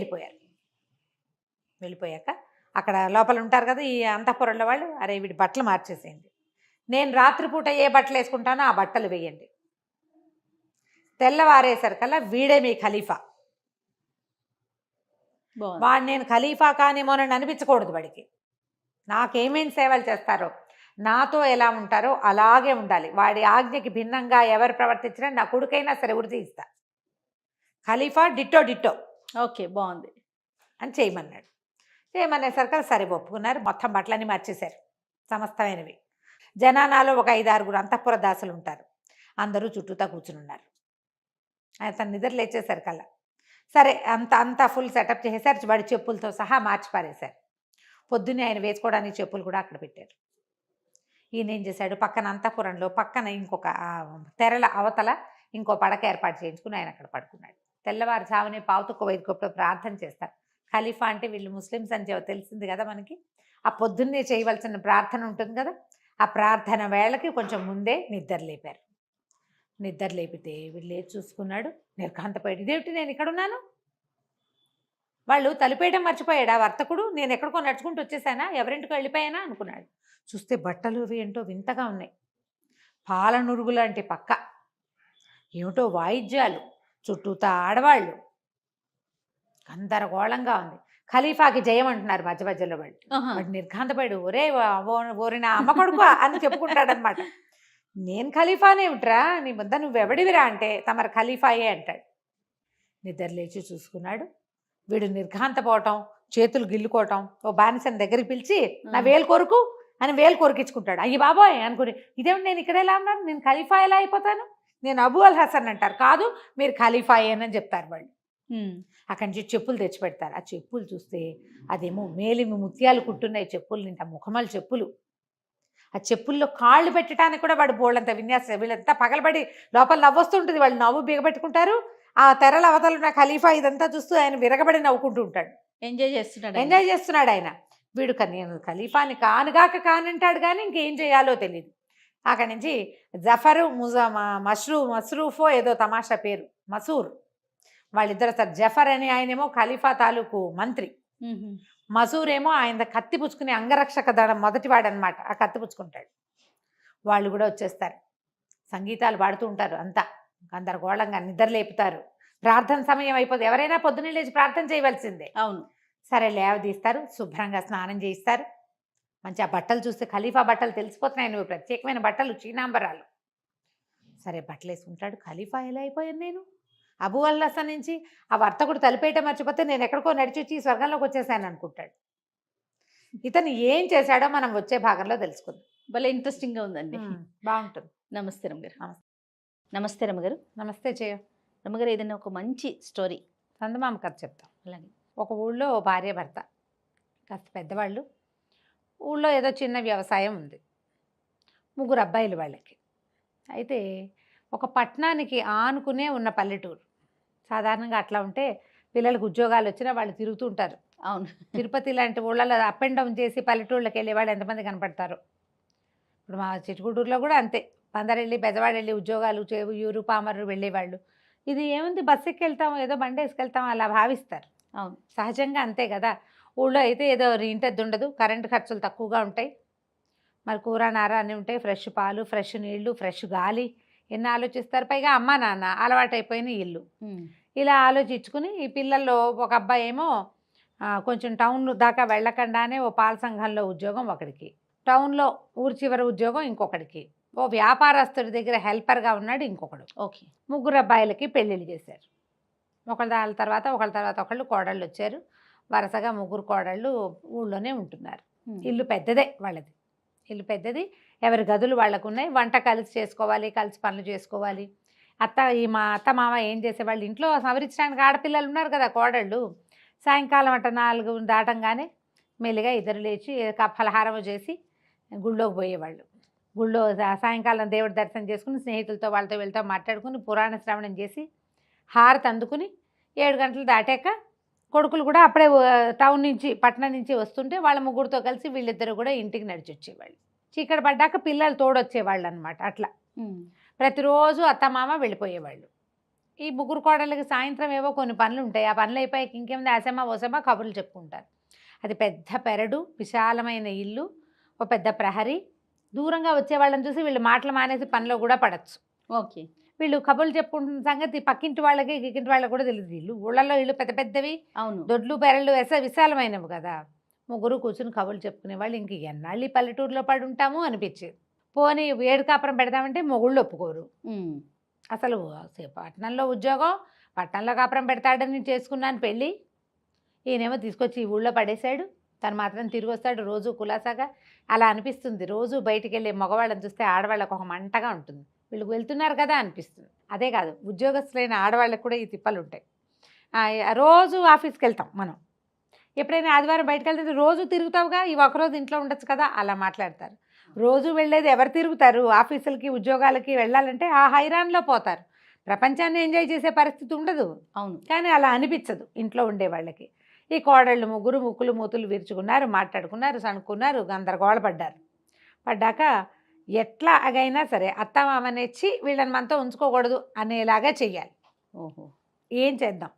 వెళ్ళిపోయాక అక్కడ లోపల ఉంటారు కదా ఈ అంతఃపురంలో వాళ్ళు, అరే వీడి బట్టలు మార్చేసేయండి, నేను రాత్రిపూట ఏ బట్టలు వేసుకుంటానో ఆ బట్టలు వేయండి, తెల్లవారేసరికల్లా వీడే మీ ఖలీఫా. వాడు నేను ఖలీఫా కానేమోనని అనిపించకూడదు, వాడికి నాకేమేమి సేవలు చేస్తారో, నాతో ఎలా ఉంటారో అలాగే ఉండాలి. వాడి ఆజ్ఞకి భిన్నంగా ఎవరు ప్రవర్తించినా నా కొడుకైనా సరే ఉరి తీస్తా. ఖలీఫా డిట్టో డిట్టో. ఓకే, బాగుంది అని చేయమన్నాడు. చేయమనేసరికి సరే ఒప్పుకున్నారు. మొత్తం బట్టలన్నీ మార్చేశారు, సమస్తమైనవి. జనానాలో ఒక 5-6 అంతఃపుర దాసులు ఉంటారు. అందరూ చుట్టూతా కూర్చుని ఉన్నారు. అతను నిద్ర లేచేసరికల్లా సరే అంతా ఫుల్ సెటప్ చేసేసారు. వాడి చెప్పులతో సహా మార్చి పారేశారు. పొద్దున్నే ఆయన వేసుకోవడానికి చెప్పులు కూడా అక్కడ పెట్టారు. ఈయన ఏం చేశాడు, పక్కన అంతఃపురంలో పక్కన ఇంకొక తెరల అవతల ఇంకో పడక ఏర్పాటు చేయించుకుని ఆయన అక్కడ పడుకున్నాడు. తెల్లవారుజామునే పావుతొక్క వైద్యకోపంలో ప్రార్థన చేస్తారు. ఖలీఫా అంటే వీళ్ళు ముస్లిమ్స్ అని తెలిసింది కదా మనకి. ఆ పొద్దున్నే చేయవలసిన ప్రార్థన ఉంటుంది కదా, ఆ ప్రార్థన వేళకి కొంచెం ముందే నిద్ర లేపారు. నిద్ర లేపితే వీళ్ళు లేచి చూసుకున్నాడు, నిర్ఘాంతపోయాడు. ఇదేమిటి, నేను ఇక్కడ ఉన్నాను, వాళ్ళు తలుపేయడం మర్చిపోయాడు ఆ వర్తకుడు, నేను ఎక్కడికో నడుచుకుంటూ వచ్చేసానా, ఎవరింటికో వెళ్ళిపోయానా అనుకున్నాడు. చూస్తే బట్టలు ఏంటో వింతగా ఉన్నాయి, పాల నురుగు లాంటి పక్క, ఏమిటో వాయిద్యాలు, చుట్టూతా ఆడవాళ్ళు, గందరగోళంగా ఉంది. ఖలీఫాకి జయం అంటున్నారు మధ్య మధ్యలో వాళ్ళు. వాడు నిర్ఘాంతపడు, ఓరి నా అమ్మ కొడుకు అని చెప్పుకుంటాడనమాట. నేను ఖలీఫానేమిట్రా, నీ ముద్ద నువ్వెవడివిరా అంటే తమరు ఖలీఫాయే అంటాడు. నిద్ర లేచి చూసుకున్నాడు. వీడు నిర్ఘాంతపోవటం, చేతులు గిల్లుకోవటం, ఓ బానిసని దగ్గరికి పిలిచి నా వేలు కొరుకు అని వేలు కొరికించుకుంటాడు. అయ్యి బాబోయ్ అనుకుని, ఇదేమిటి నేను ఇక్కడ ఎలా ఉన్నాను, నేను ఖలీఫా ఎలా అయిపోతాను, నేను అబూ అల్ హసన్ అంటారు, కాదు మీరు ఖలీఫాయేనని చెప్తారు వాళ్ళు. అక్కడి నుంచి చెప్పులు తెచ్చి పెడతారు. ఆ చెప్పులు చూస్తే అదేమో మేలిమి ముత్యాలు కుట్టున్నాయి చెప్పులు నింట, ముఖమలు చెప్పులు. ఆ చెప్పుల్లో కాళ్ళు పెట్టడానికి కూడా వాడు బోళ్ళంత విన్యాసం. వీళ్ళంతా పగలబడి లోపల నవ్వొస్తుంటుంది, వాళ్ళు నవ్వు బిగబెట్టుకుంటారు. ఆ తెరల అవతలు ఉన్న ఖలీఫా ఇదంతా చూస్తూ ఆయన విరగబడి నవ్వుకుంటూ ఉంటాడు, ఎంజాయ్ చేస్తున్నాడు ఆయన. వీడు నేను ఖలీఫాని కానుగాక కానంటాడు కానీ ఇంకేం చేయాలో తెలియదు. అక్కడి నుంచి జఫరు మస్రూఫో ఏదో తమాషా పేరు, మసూర్, వాళ్ళిద్దరు సార్. జఫర్ అని ఆయనేమో ఖలీఫా తాలూకు మంత్రి, మసూర్ ఏమో ఆయన కత్తి పుచ్చుకునే అంగరక్షక దళం మొదటివాడనమాట. ఆ కత్తి పుచ్చుకుంటాడు. వాళ్ళు కూడా వచ్చేస్తారు, సంగీతాలు పాడుతూ ఉంటారు, అంతా గందరగోళంగా నిద్ర లేపుతారు. ప్రార్థన సమయం అయిపోతుంది, ఎవరైనా పొద్దున్నే లేచి ప్రార్థన చేయవలసిందే. అవును. సరే లేవదీస్తారు, శుభ్రంగా స్నానం చేయిస్తారు. మంచి ఆ బట్టలు చూస్తే ఖలీఫా బట్టలు తెలిసిపోతున్నాయి, నువ్వు ప్రత్యేకమైన బట్టలు, చీనాంబరాలు. సరే బట్టలు వేసుకుంటాడు. ఖలీఫా ఎలా అయిపోయాను నేను? అబూ అల్ హసన్ నుంచి ఆ వర్తకుడు తలిపేయటం మర్చిపోతే నేను ఎక్కడికో నడిచి వచ్చి స్వర్గంలోకి వచ్చేసాను అనుకుంటాడు. ఇతను ఏం చేశాడో మనం వచ్చే భాగంలో తెలుసుకుందాం. భలే ఇంట్రెస్టింగ్ గా ఉందండి. బాగుంటుంది. నమస్తే రమ్మగారు. నమస్తే. నమస్తే రమ్మగారు. నమస్తే చేయ. రమ్మగారు, ఏదైనా ఒక మంచి స్టోరీ. చందమామ కథ చెప్తాం. అలాగే. ఒక ఊళ్ళో భార్య భర్త కాస్త పెద్దవాళ్ళు. ఊళ్ళో ఏదో చిన్న వ్యవసాయం ఉంది. 3 అబ్బాయిలు వాళ్ళకి. అయితే ఒక పట్టణానికి ఆనుకునే ఉన్న పల్లెటూరు. సాధారణంగా అట్లా ఉంటే పిల్లలకు ఉద్యోగాలు వచ్చినా వాళ్ళు తిరుగుతూ ఉంటారు. అవును. తిరుపతి లాంటి ఊళ్ళలో అప్ అండ్ డౌన్ చేసి పల్లెటూళ్ళకి వెళ్ళే వాళ్ళు ఎంతమంది కనపడతారు. ఇప్పుడు మా చిట్టుగుడూరులో కూడా అంతే, పందరెళ్ళి బెజవాడెళ్ళి ఉద్యోగాలు చేయూరు పామర్రు వెళ్ళేవాళ్ళు. ఇది ఏముంది, బస్సు ఎక్కి వెళ్తాం, ఏదో బండి వేసుకెళ్తాం అలా భావిస్తారు. అవును. సహజంగా అంతే కదా. ఊళ్ళో అయితే ఏదో ఇంటద్దు ఉండదు, కరెంటు ఖర్చులు తక్కువగా ఉంటాయి, మరి కూర నార అన్నీ ఉంటాయి, ఫ్రెష్ పాలు, ఫ్రెష్ నీళ్లు, ఫ్రెష్ గాలి, ఎన్ని ఆలోచిస్తారు. పైగా అమ్మా నాన్న అలవాటైపోయిన ఇల్లు. ఇలా ఆలోచించుకుని ఈ పిల్లల్లో ఒక అబ్బాయి ఏమో కొంచెం టౌన్ దాకా వెళ్ళకుండానే ఓ పాల సంఘంలో ఉద్యోగం ఒకడికి, టౌన్లో ఊరి చివరి ఉద్యోగం ఇంకొకడికి, ఓ వ్యాపారస్తుడి దగ్గర హెల్పర్గా ఉన్నాడు ఇంకొకడు. ఓకే. 3 అబ్బాయిలకి పెళ్ళిళ్ళు చేశారు. ఒకళ్ళ తర్వాత ఒకళ్ళు కోడళ్ళు వచ్చారు. వరుసగా 3 కోడళ్ళు ఊళ్ళోనే ఉంటున్నారు. ఇల్లు పెద్దదే వాళ్ళది. ఇల్లు పెద్దది, ఎవరి గదులు వాళ్ళకు ఉన్నాయి. వంట కలిసి చేసుకోవాలి, కలిసి పనులు చేసుకోవాలి. మా అత్త మామ ఏం చేసేవాళ్ళు, ఇంట్లో సవరించడానికి ఆడపిల్లలు ఉన్నారు కదా కోడళ్ళు. సాయంకాలం 4 దాటంగానే మెల్లిగా ఇద్దరు లేచి ఫలహారం చేసి గుళ్ళోకి పోయేవాళ్ళు. గుళ్ళో సాయంకాలం దేవుడి దర్శనం చేసుకుని స్నేహితులతో వాళ్ళతో వెళ్తూ మాట్లాడుకుని పురాణ శ్రవణం చేసి హారతి అందుకుని 7 గంటలు దాటాక కొడుకులు కూడా అప్పుడే టౌన్ నుంచి పట్టణం నుంచి వస్తుంటే వాళ్ళ 3 కలిసి వీళ్ళిద్దరూ కూడా ఇంటికి నడిచి వచ్చేవాళ్ళు. చీకటి పడ్డాక పిల్లలు తోడొచ్చేవాళ్ళు అనమాట. అట్లా ప్రతిరోజు అత్తమామ వెళ్ళిపోయేవాళ్ళు. ఈ 3 కోడళ్ళకి సాయంత్రం ఏవో కొన్ని పనులు ఉంటాయి. ఆ పనులు అయిపోయాక ఇంకేముంది, అసమా ఓసమా కబుర్లు చెప్పుకుంటారు. అది పెద్ద పెరడు, విశాలమైన ఇల్లు, ఒక పెద్ద ప్రహరీ. దూరంగా వచ్చేవాళ్ళని చూసి వీళ్ళు మాటలు మానేసి పనిలో కూడా పడచ్చు. ఓకే. వీళ్ళు కబుర్లు చెప్పుకుంటున్న సంగతి పక్కింటి వాళ్ళకి గిక్కింటి వాళ్ళకి కూడా తెలియదు. ఇల్లు ఊళ్ళల్లో ఇల్లు పెద్ద పెద్దవి, అవును, దొడ్లు పెరళ్ళు విశాలమైనవి కదా. 3 కూర్చుని కబుర్లు చెప్పుకునేవాళ్ళు. ఇంక ఎన్నాళ్ళు ఈ పల్లెటూరులో పడి ఉంటాము అనిపించేది. పోనీ వేడి కాపురం పెడదామంటే మొగుళ్ళు ఒప్పుకోరు. అసలు పట్టణంలో ఉద్యోగం, పట్టణంలో కాపురం పెడతాడని చేసుకున్నాను పెళ్ళి, ఈయనేమో తీసుకొచ్చి ఈ ఊళ్ళో పడేశాడు, తను మాత్రం తిరిగి వస్తాడు రోజు కులాసాగా. అలా అనిపిస్తుంది. రోజు బయటికి వెళ్ళే మగవాళ్ళని చూస్తే ఆడవాళ్ళకు ఒక మంటగా ఉంటుంది. వీళ్ళు వెళ్తున్నారు కదా అనిపిస్తుంది. అదే కాదు, ఉద్యోగస్తులైన ఆడవాళ్ళకి కూడా ఈ తిప్పలు ఉంటాయి. రోజు ఆఫీస్కి వెళ్తాం మనం, ఎప్పుడైనా ఆదివారం బయటకు వెళ్తే రోజు తిరుగుతావుగా, ఈ ఒకరోజు ఇంట్లో ఉండొచ్చు కదా, అలా మాట్లాడతారు. రోజు వెళ్ళేది ఎవరు తిరుగుతారు? ఆఫీసులకి ఉద్యోగాలకి వెళ్ళాలంటే ఆ హైరాన్లో పోతారు. ప్రపంచాన్ని ఎంజాయ్ చేసే పరిస్థితి ఉండదు. అవును. కానీ అలా అనిపించదు ఇంట్లో ఉండే వాళ్ళకి. ఈ కోడళ్ళు 3 ముక్కులు మూతులు విరుచుకున్నారు, మాట్లాడుకున్నారు, సణుక్కున్నారు, గందరగోళ పడ్డాక ఎట్లా అగైనా సరే అత్తమామనేచ్చి వీళ్ళని మనతో ఉంచుకోకూడదు అనేలాగా చెయ్యాలి. ఓహో. ఏం చేద్దాం?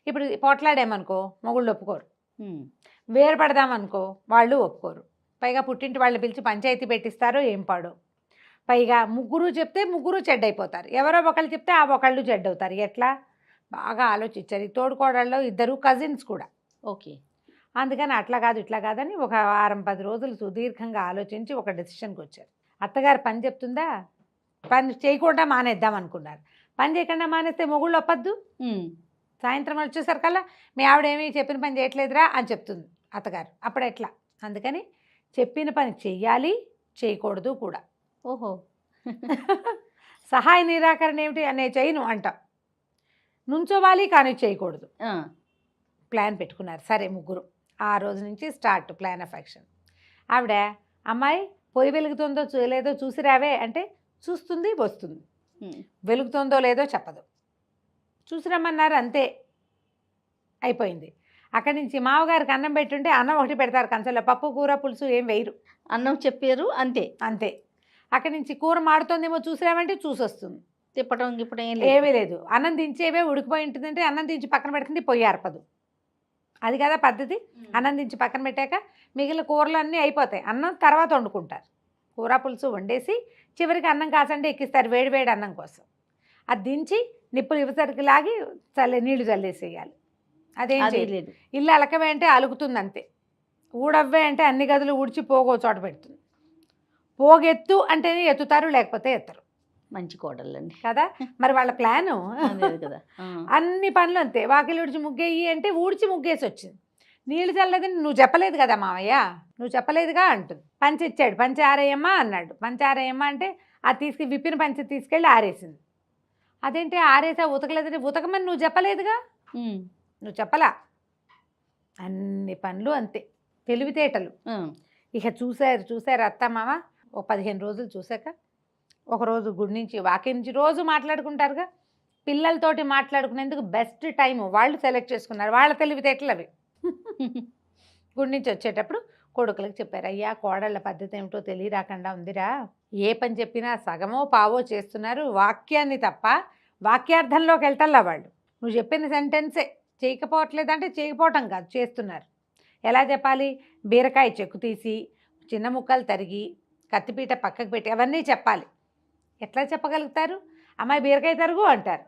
ఇప్పుడు పోట్లాడేమనుకో మొగుళ్ళు ఒప్పుకోరు, వేరుపడదామనుకో వాళ్ళు ఒప్పుకోరు. పైగా పుట్టింటి వాళ్ళు పిలిచి పంచాయతీ పెట్టిస్తారో ఏం పాడో. పైగా 3 చెప్తే 3 చెడ్డైపోతారు, ఎవరో ఒకళ్ళు చెప్తే ఆ ఒకళ్ళు చెడ్డవుతారు. ఎట్లా బాగా ఆలోచించారు. ఈ తోడుకోడల్లో 2 కజిన్స్ కూడా. ఓకే. అందుకని అట్లా కాదు ఇట్లా కాదని ఒక 10 రోజులు సుదీర్ఘంగా ఆలోచించి ఒక డెసిషన్కి వచ్చారు. అత్తగారు పని చెప్తుందా, పని చేయకుండా మానేద్దాం అనుకున్నారు. పని చేయకుండా మానేస్తే మొగుళ్ళు ఒప్పద్దు. సాయంత్రం వచ్చేసరికల్లా మీ ఆవిడేమీ చెప్పిన పని చేయట్లేదురా అని చెప్తుంది అత్తగారు. అప్పుడు ఎట్లా? అందుకని చెప్పిన పని చెయ్యాలి, చేయకూడదు కూడా. ఓహో. సహాయ నిరాకరణ ఏమిటి? అనే చేయను అంటాం, నుంచోవాలి కానీ చేయకూడదు. ప్లాన్ పెట్టుకున్నారు. సరే 3 ఆ రోజు నుంచి స్టార్ట్ ప్లాన్ ఆఫ్ యాక్షన్. ఆవిడ అమ్మాయి పొయ్యి వెలుగుతుందో లేదో చూసి రావే అంటే చూస్తుంది, వస్తుంది. వెలుగుతుందో లేదో చెప్పదు. చూసి రమ్మన్నారు, అంతే అయిపోయింది. అక్కడి నుంచి మామగారికి అన్నం పెట్టుంటే అన్నం ఒకటి పెడతారు కంచంలో, పప్పు కూర పులుసు ఏం వేయరు, అన్నం చెప్పారు అంతే. అక్కడి నుంచి కూర మాడుతోందేమో చూసిరామంటే చూసొస్తుంది. తిప్పటం గిప్పటం ఏమీ లేదు. అన్నం దించేవే ఉడికిపోయి ఉంటుందంటే అన్నం దించి పక్కన పెడుతుంది, పొయ్యి ఆర్పదు. అది కదా పద్ధతి. అన్నం దించి పక్కన పెట్టాక మిగిలిన కూరలు అన్నీ అయిపోతాయి, అన్నం తర్వాత వండుకుంటారు. కూర పులుసు వండేసి చివరికి అన్నం కాసంటే ఎక్కిస్తారు వేడి వేడి అన్నం కోసం. అది దించి నిప్పులు ఇవసరికి లాగి నీళ్లు చల్లేసేయాలి. అదేం అదే చేయలేదు. లేదు. ఇల్లు అలకవే అంటే అలుకుతుంది అంతే. ఊడవ్వే అంటే అన్ని గదులు ఊడ్చి పోగో చోట పెడుతుంది. పోగెత్తు అంటేనే ఎత్తుతారు, లేకపోతే ఎత్తరు మంచి కోడళ్ళండి కదా. మరి వాళ్ళ ప్లాను అదే కదా. అన్ని పనులు అంతే. వాకిలి ఊడ్చి ముగ్గేయి అంటే ఊడ్చి ముగ్గేసి వచ్చింది. నీళ్ళు చల్లదని నువ్వు చెప్పలేదు కదా మావయ్య, నువ్వు చెప్పలేదుగా అంటుంది. పంచి ఇచ్చాడు, పంచి ఆరేయమ్మా అన్నాడు. పంచి ఆరేయమ్మా అంటే అది విప్పిన పంచి తీసుకెళ్ళి ఆరేసింది. అదేంటి ఆరేసా ఉతకలేదంటే ఉతకమని నువ్వు చెప్పలేదుగా, నువ్వు చెప్పలా. అన్ని పనులు అంతే, తెలివితేటలు. ఇక చూశారు అత్త మామ. ఒక 15 రోజులు చూశాక ఒకరోజు గుడి నుంచి వాకి నుంచి రోజు మాట్లాడుకుంటారుగా, పిల్లలతోటి మాట్లాడుకునేందుకు బెస్ట్ టైం వాళ్ళు సెలెక్ట్ చేసుకున్నారు. వాళ్ళ తెలివితేటలు అవి. గుడి నుంచి వచ్చేటప్పుడు కొడుకులకు చెప్పారు, అయ్యా కోడళ్ళ పద్ధతి ఏమిటో తెలియరాకుండా ఉందిరా, ఏ పని చెప్పినా సగమో పావో చేస్తున్నారు, వాక్యాన్ని తప్ప వాక్యార్థంలోకి వెళ్తల్లా వాళ్ళు. నువ్వు చెప్పిన సెంటెన్సే చేయకపోవట్లేదంటే చేయకపోవటం కాదు, చేస్తున్నారు. ఎలా చెప్పాలి? బీరకాయ చెక్కు తీసి చిన్న ముక్కలు తరిగి కత్తిపీట పక్కకు పెట్టి అవన్నీ చెప్పాలి. ఎట్లా చెప్పగలుగుతారు? అమ్మాయి బీరకాయ తరుగు అంటారు,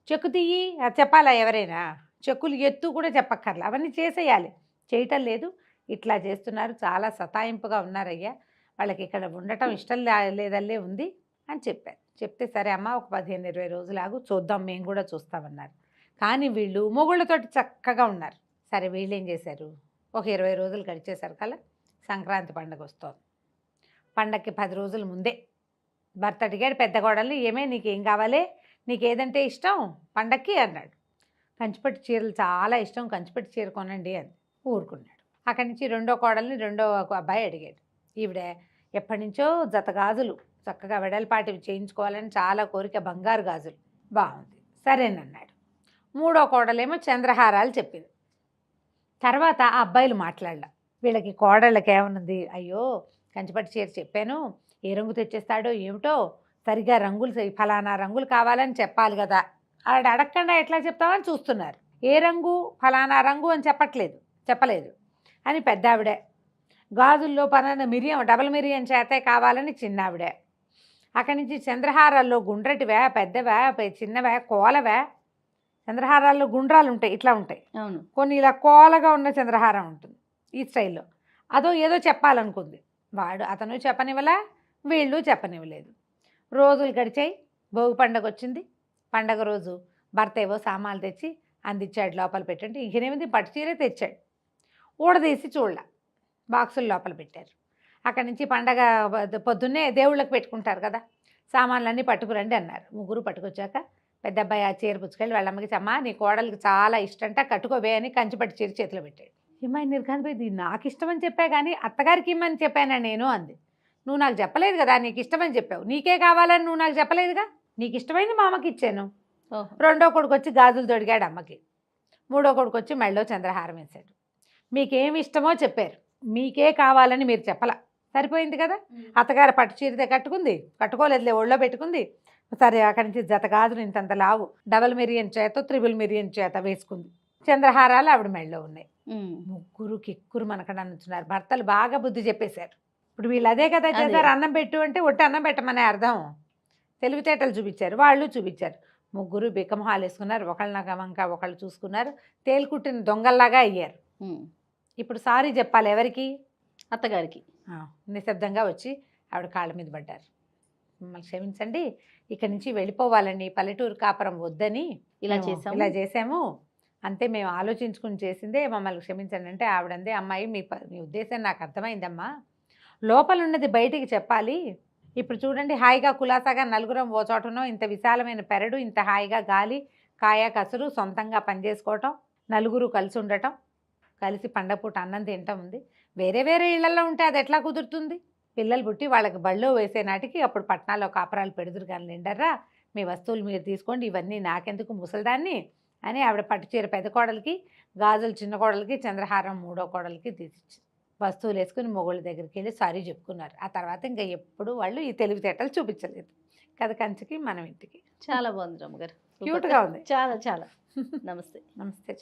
చెక్కు తీయి అది చెప్పాలా ఎవరైనా? చెక్కులు ఎత్తు కూడా చెప్పక్కర్లే, అవన్నీ చేసేయాలి. చేయటం లేదు, ఇట్లా చేస్తున్నారు, చాలా సతాయింపుగా ఉన్నారయ్యా, వాళ్ళకి ఇక్కడ ఉండటం ఇష్టం లేదల్లే ఉంది అని చెప్పారు. చెప్తే సరే అమ్మ ఒక 15-20 రోజులు ఆగు, చూద్దాం, మేము కూడా చూస్తామన్నారు. కానీ వీళ్ళు మొగుళ్ళతోటి చక్కగా ఉన్నారు. సరే వీళ్ళు ఏం చేశారు, ఒక 20 రోజులు గడిచేసరికి కల్లా సంక్రాంతి పండుగ వస్తుంది. పండగకి 10 రోజుల ముందే భర్త అడిగాడు పెద్ద కోడల్ని, ఏమే నీకేం కావాలి, నీకేదంటే ఇష్టం పండక్కి అన్నాడు. కంచిపట్టు చీరలు చాలా ఇష్టం, కంచిపట్టు చీర కొనండి అని ఊరుకున్నాడు. అక్కడి నుంచి రెండో కోడల్ని రెండో అబ్బాయి అడిగాడు. ఈవిడ ఎప్పటి నుంచో జత గాజులు చక్కగా వెడల్పాటివి చేయించుకోవాలని చాలా కోరిక, బంగారు గాజులు. బాగుంది సరేనన్నాడు. మూడో కోడలేమో చంద్రహారాలు చెప్పింది. తర్వాత ఆ అబ్బాయిలు మాట్లాడలా. వీళ్ళకి కోడళ్ళకి ఏమన్నది, అయ్యో కంచిపట్టు చీర చెప్పాను, ఏ రంగు తెచ్చేస్తాడో ఏమిటో, సరిగా రంగులు ఫలానా రంగులు కావాలని చెప్పాలి కదా, ఆవిడ అడగకుండా ఎట్లా చెప్తామని చూస్తున్నారు. ఏ రంగు ఫలానా రంగు అని చెప్పలేదు అని పెద్ద ఆవిడే. గాజుల్లో పలానా మిరియం, డబల్ మిరియం చేతే కావాలని చిన్నావిడే. అక్కడి నుంచి చంద్రహారాల్లో గుండ్రటివే, పెద్దవే, చిన్నవే, కోలవే. చంద్రహారాల్లో గుండ్రాలు ఉంటాయి, ఇట్లా ఉంటాయి. అవును. కొన్ని ఇలా కోలగా ఉన్న చంద్రహారం ఉంటుంది ఈ స్టైల్లో. అదో ఏదో చెప్పాలనుకుంది. అతను చెప్పనివ్వలే, వీళ్ళు చెప్పనివ్వలేదు. రోజులు గడిచాయి. భోగి పండగ వచ్చింది. పండగ రోజు భర్త ఏవో సామాన్లు తెచ్చి అందించాడు, లోపల పెట్టండి. ఇంకేనేమిది పట్టు చీరే తెచ్చాడు. ఊడదీసి చూడలే, బాక్సులు లోపల పెట్టారు. అక్కడి నుంచి పండగ పొద్దున్నే దేవుళ్ళకి పెట్టుకుంటారు కదా, సామాన్లన్నీ పట్టుకురండి అన్నారు. ముగ్గురు పట్టుకొచ్చాక పెద్ద అబ్బాయి ఆ చీర పుచ్చుకెళ్ళి వాళ్ళ అమ్మకి, అమ్మ నీ కోడలికి చాలా ఇష్టంట, కట్టుకోవే అని కంచిపట్టు చీర చేతిలో పెట్టాడు. ఏమైనా నిర్గాంధిపోయింది, నాకు ఇష్టమని చెప్పా కానీ అత్తగారికి ఇమ్మని చెప్పానా నేను అంది. నువ్వు నాకు చెప్పలేదు కదా, నీకు ఇష్టమని చెప్పావు, నీకే కావాలని నువ్వు నాకు చెప్పలేదుగా, నీకు ఇష్టమైంది మా అమ్మకి ఇచ్చాను. రెండో కొడుకు వచ్చి గాజులు తొడిగాడు అమ్మకి. మూడో కొడుకు వచ్చి మెళ్ళో చంద్రహారం వేశాడు. మీకేమి ఇష్టమో చెప్పారు, మీకే కావాలని మీరు చెప్పలా, సరిపోయింది కదా. అత్తగారు పట్టు చీరతే కట్టుకుంది, కట్టుకోలేదులే ఒళ్ళో పెట్టుకుంది. సరే అక్కడి నుంచి జత గాజులు ఇంతంత లావు డబల్ మిరియన్ చేత త్రిబుల్ మిరియన్ చేత వేసుకుంది. చంద్రహారాలు ఆవిడ మెళ్ళలో ఉన్నాయి. ముగ్గురు కిక్కురు మనకడ నుంచున్నారు. భర్తలు బాగా బుద్ధి చెప్పేశారు. ఇప్పుడు వీళ్ళు అదే కదా చేశారు, అన్నం పెట్టు అంటే ఒట్టి అన్నం పెట్టమనే అర్థం. తెలివితేటలు చూపించారు, వాళ్ళు చూపించారు. ముగ్గురు బిక్కమొహాలు వేసుకున్నారు, ఒకళ్ళ వంక ఒకళ్ళు చూసుకున్నారు, తేలికుట్టిన దొంగల్లాగా అయ్యారు. ఇప్పుడు సారీ చెప్పాలి ఎవరికి? అత్తగారికి. నిశ్శబ్దంగా వచ్చి ఆవిడ కాళ్ళ మీద పడ్డారు. మిమ్మల్ని క్షమించండి, ఇక్కడి నుంచి వెళ్ళిపోవాలండి, పల్లెటూరు కాపురం వద్దని ఇలా చేసాము అంతే, మేము ఆలోచించుకుని చేసిందే, మమ్మల్ని క్షమించండి అంటే ఆవిడందే, అమ్మాయి మీ ఉద్దేశం నాకు అర్థమైందమ్మా, లోపల ఉన్నది బయటికి చెప్పాలి. ఇప్పుడు చూడండి హాయిగా కులాసాగా నలుగురం ఓ చోటనో, ఇంత విశాలమైన పెరడు, ఇంత హాయిగా గాలి, కాయ కసురు, సొంతంగా పనిచేసుకోవటం, నలుగురు కలిసి ఉండటం, కలిసి పండగ పూట అన్నం తింటం ఉంది. వేరే వేరే ఇళ్లలో ఉంటే అది ఎట్లా కుదురుతుంది? పిల్లలు పుట్టి వాళ్ళకి బళ్ళో వేసే నాటికి అప్పుడు పట్టణాల్లో కాపురాలు పెడుదురు కానీ నిండర్రా, మీ వస్తువులు మీరు తీసుకోండి, ఇవన్నీ నాకెందుకు ముసలిదాన్ని అని ఆవిడ పట్టు చీర పెద్ద కోడలికి, గాజులు చిన్న కోడలికి, చంద్రహారం మూడో కోడలికి తీసిచ్చి వస్తువులు వేసుకుని మొగుళ్ళ దగ్గరికి వెళ్ళి సారీ చెప్పుకున్నారు. ఆ తర్వాత ఇంకా ఎప్పుడు వాళ్ళు ఈ తెలివితేటలు చూపించలేదు. కథ కంచికి మనం ఇంటికి. చాలా బాగుంది రమ్మగారు, క్యూట్గా ఉంది. చాలా చాలా. నమస్తే. నమస్తే.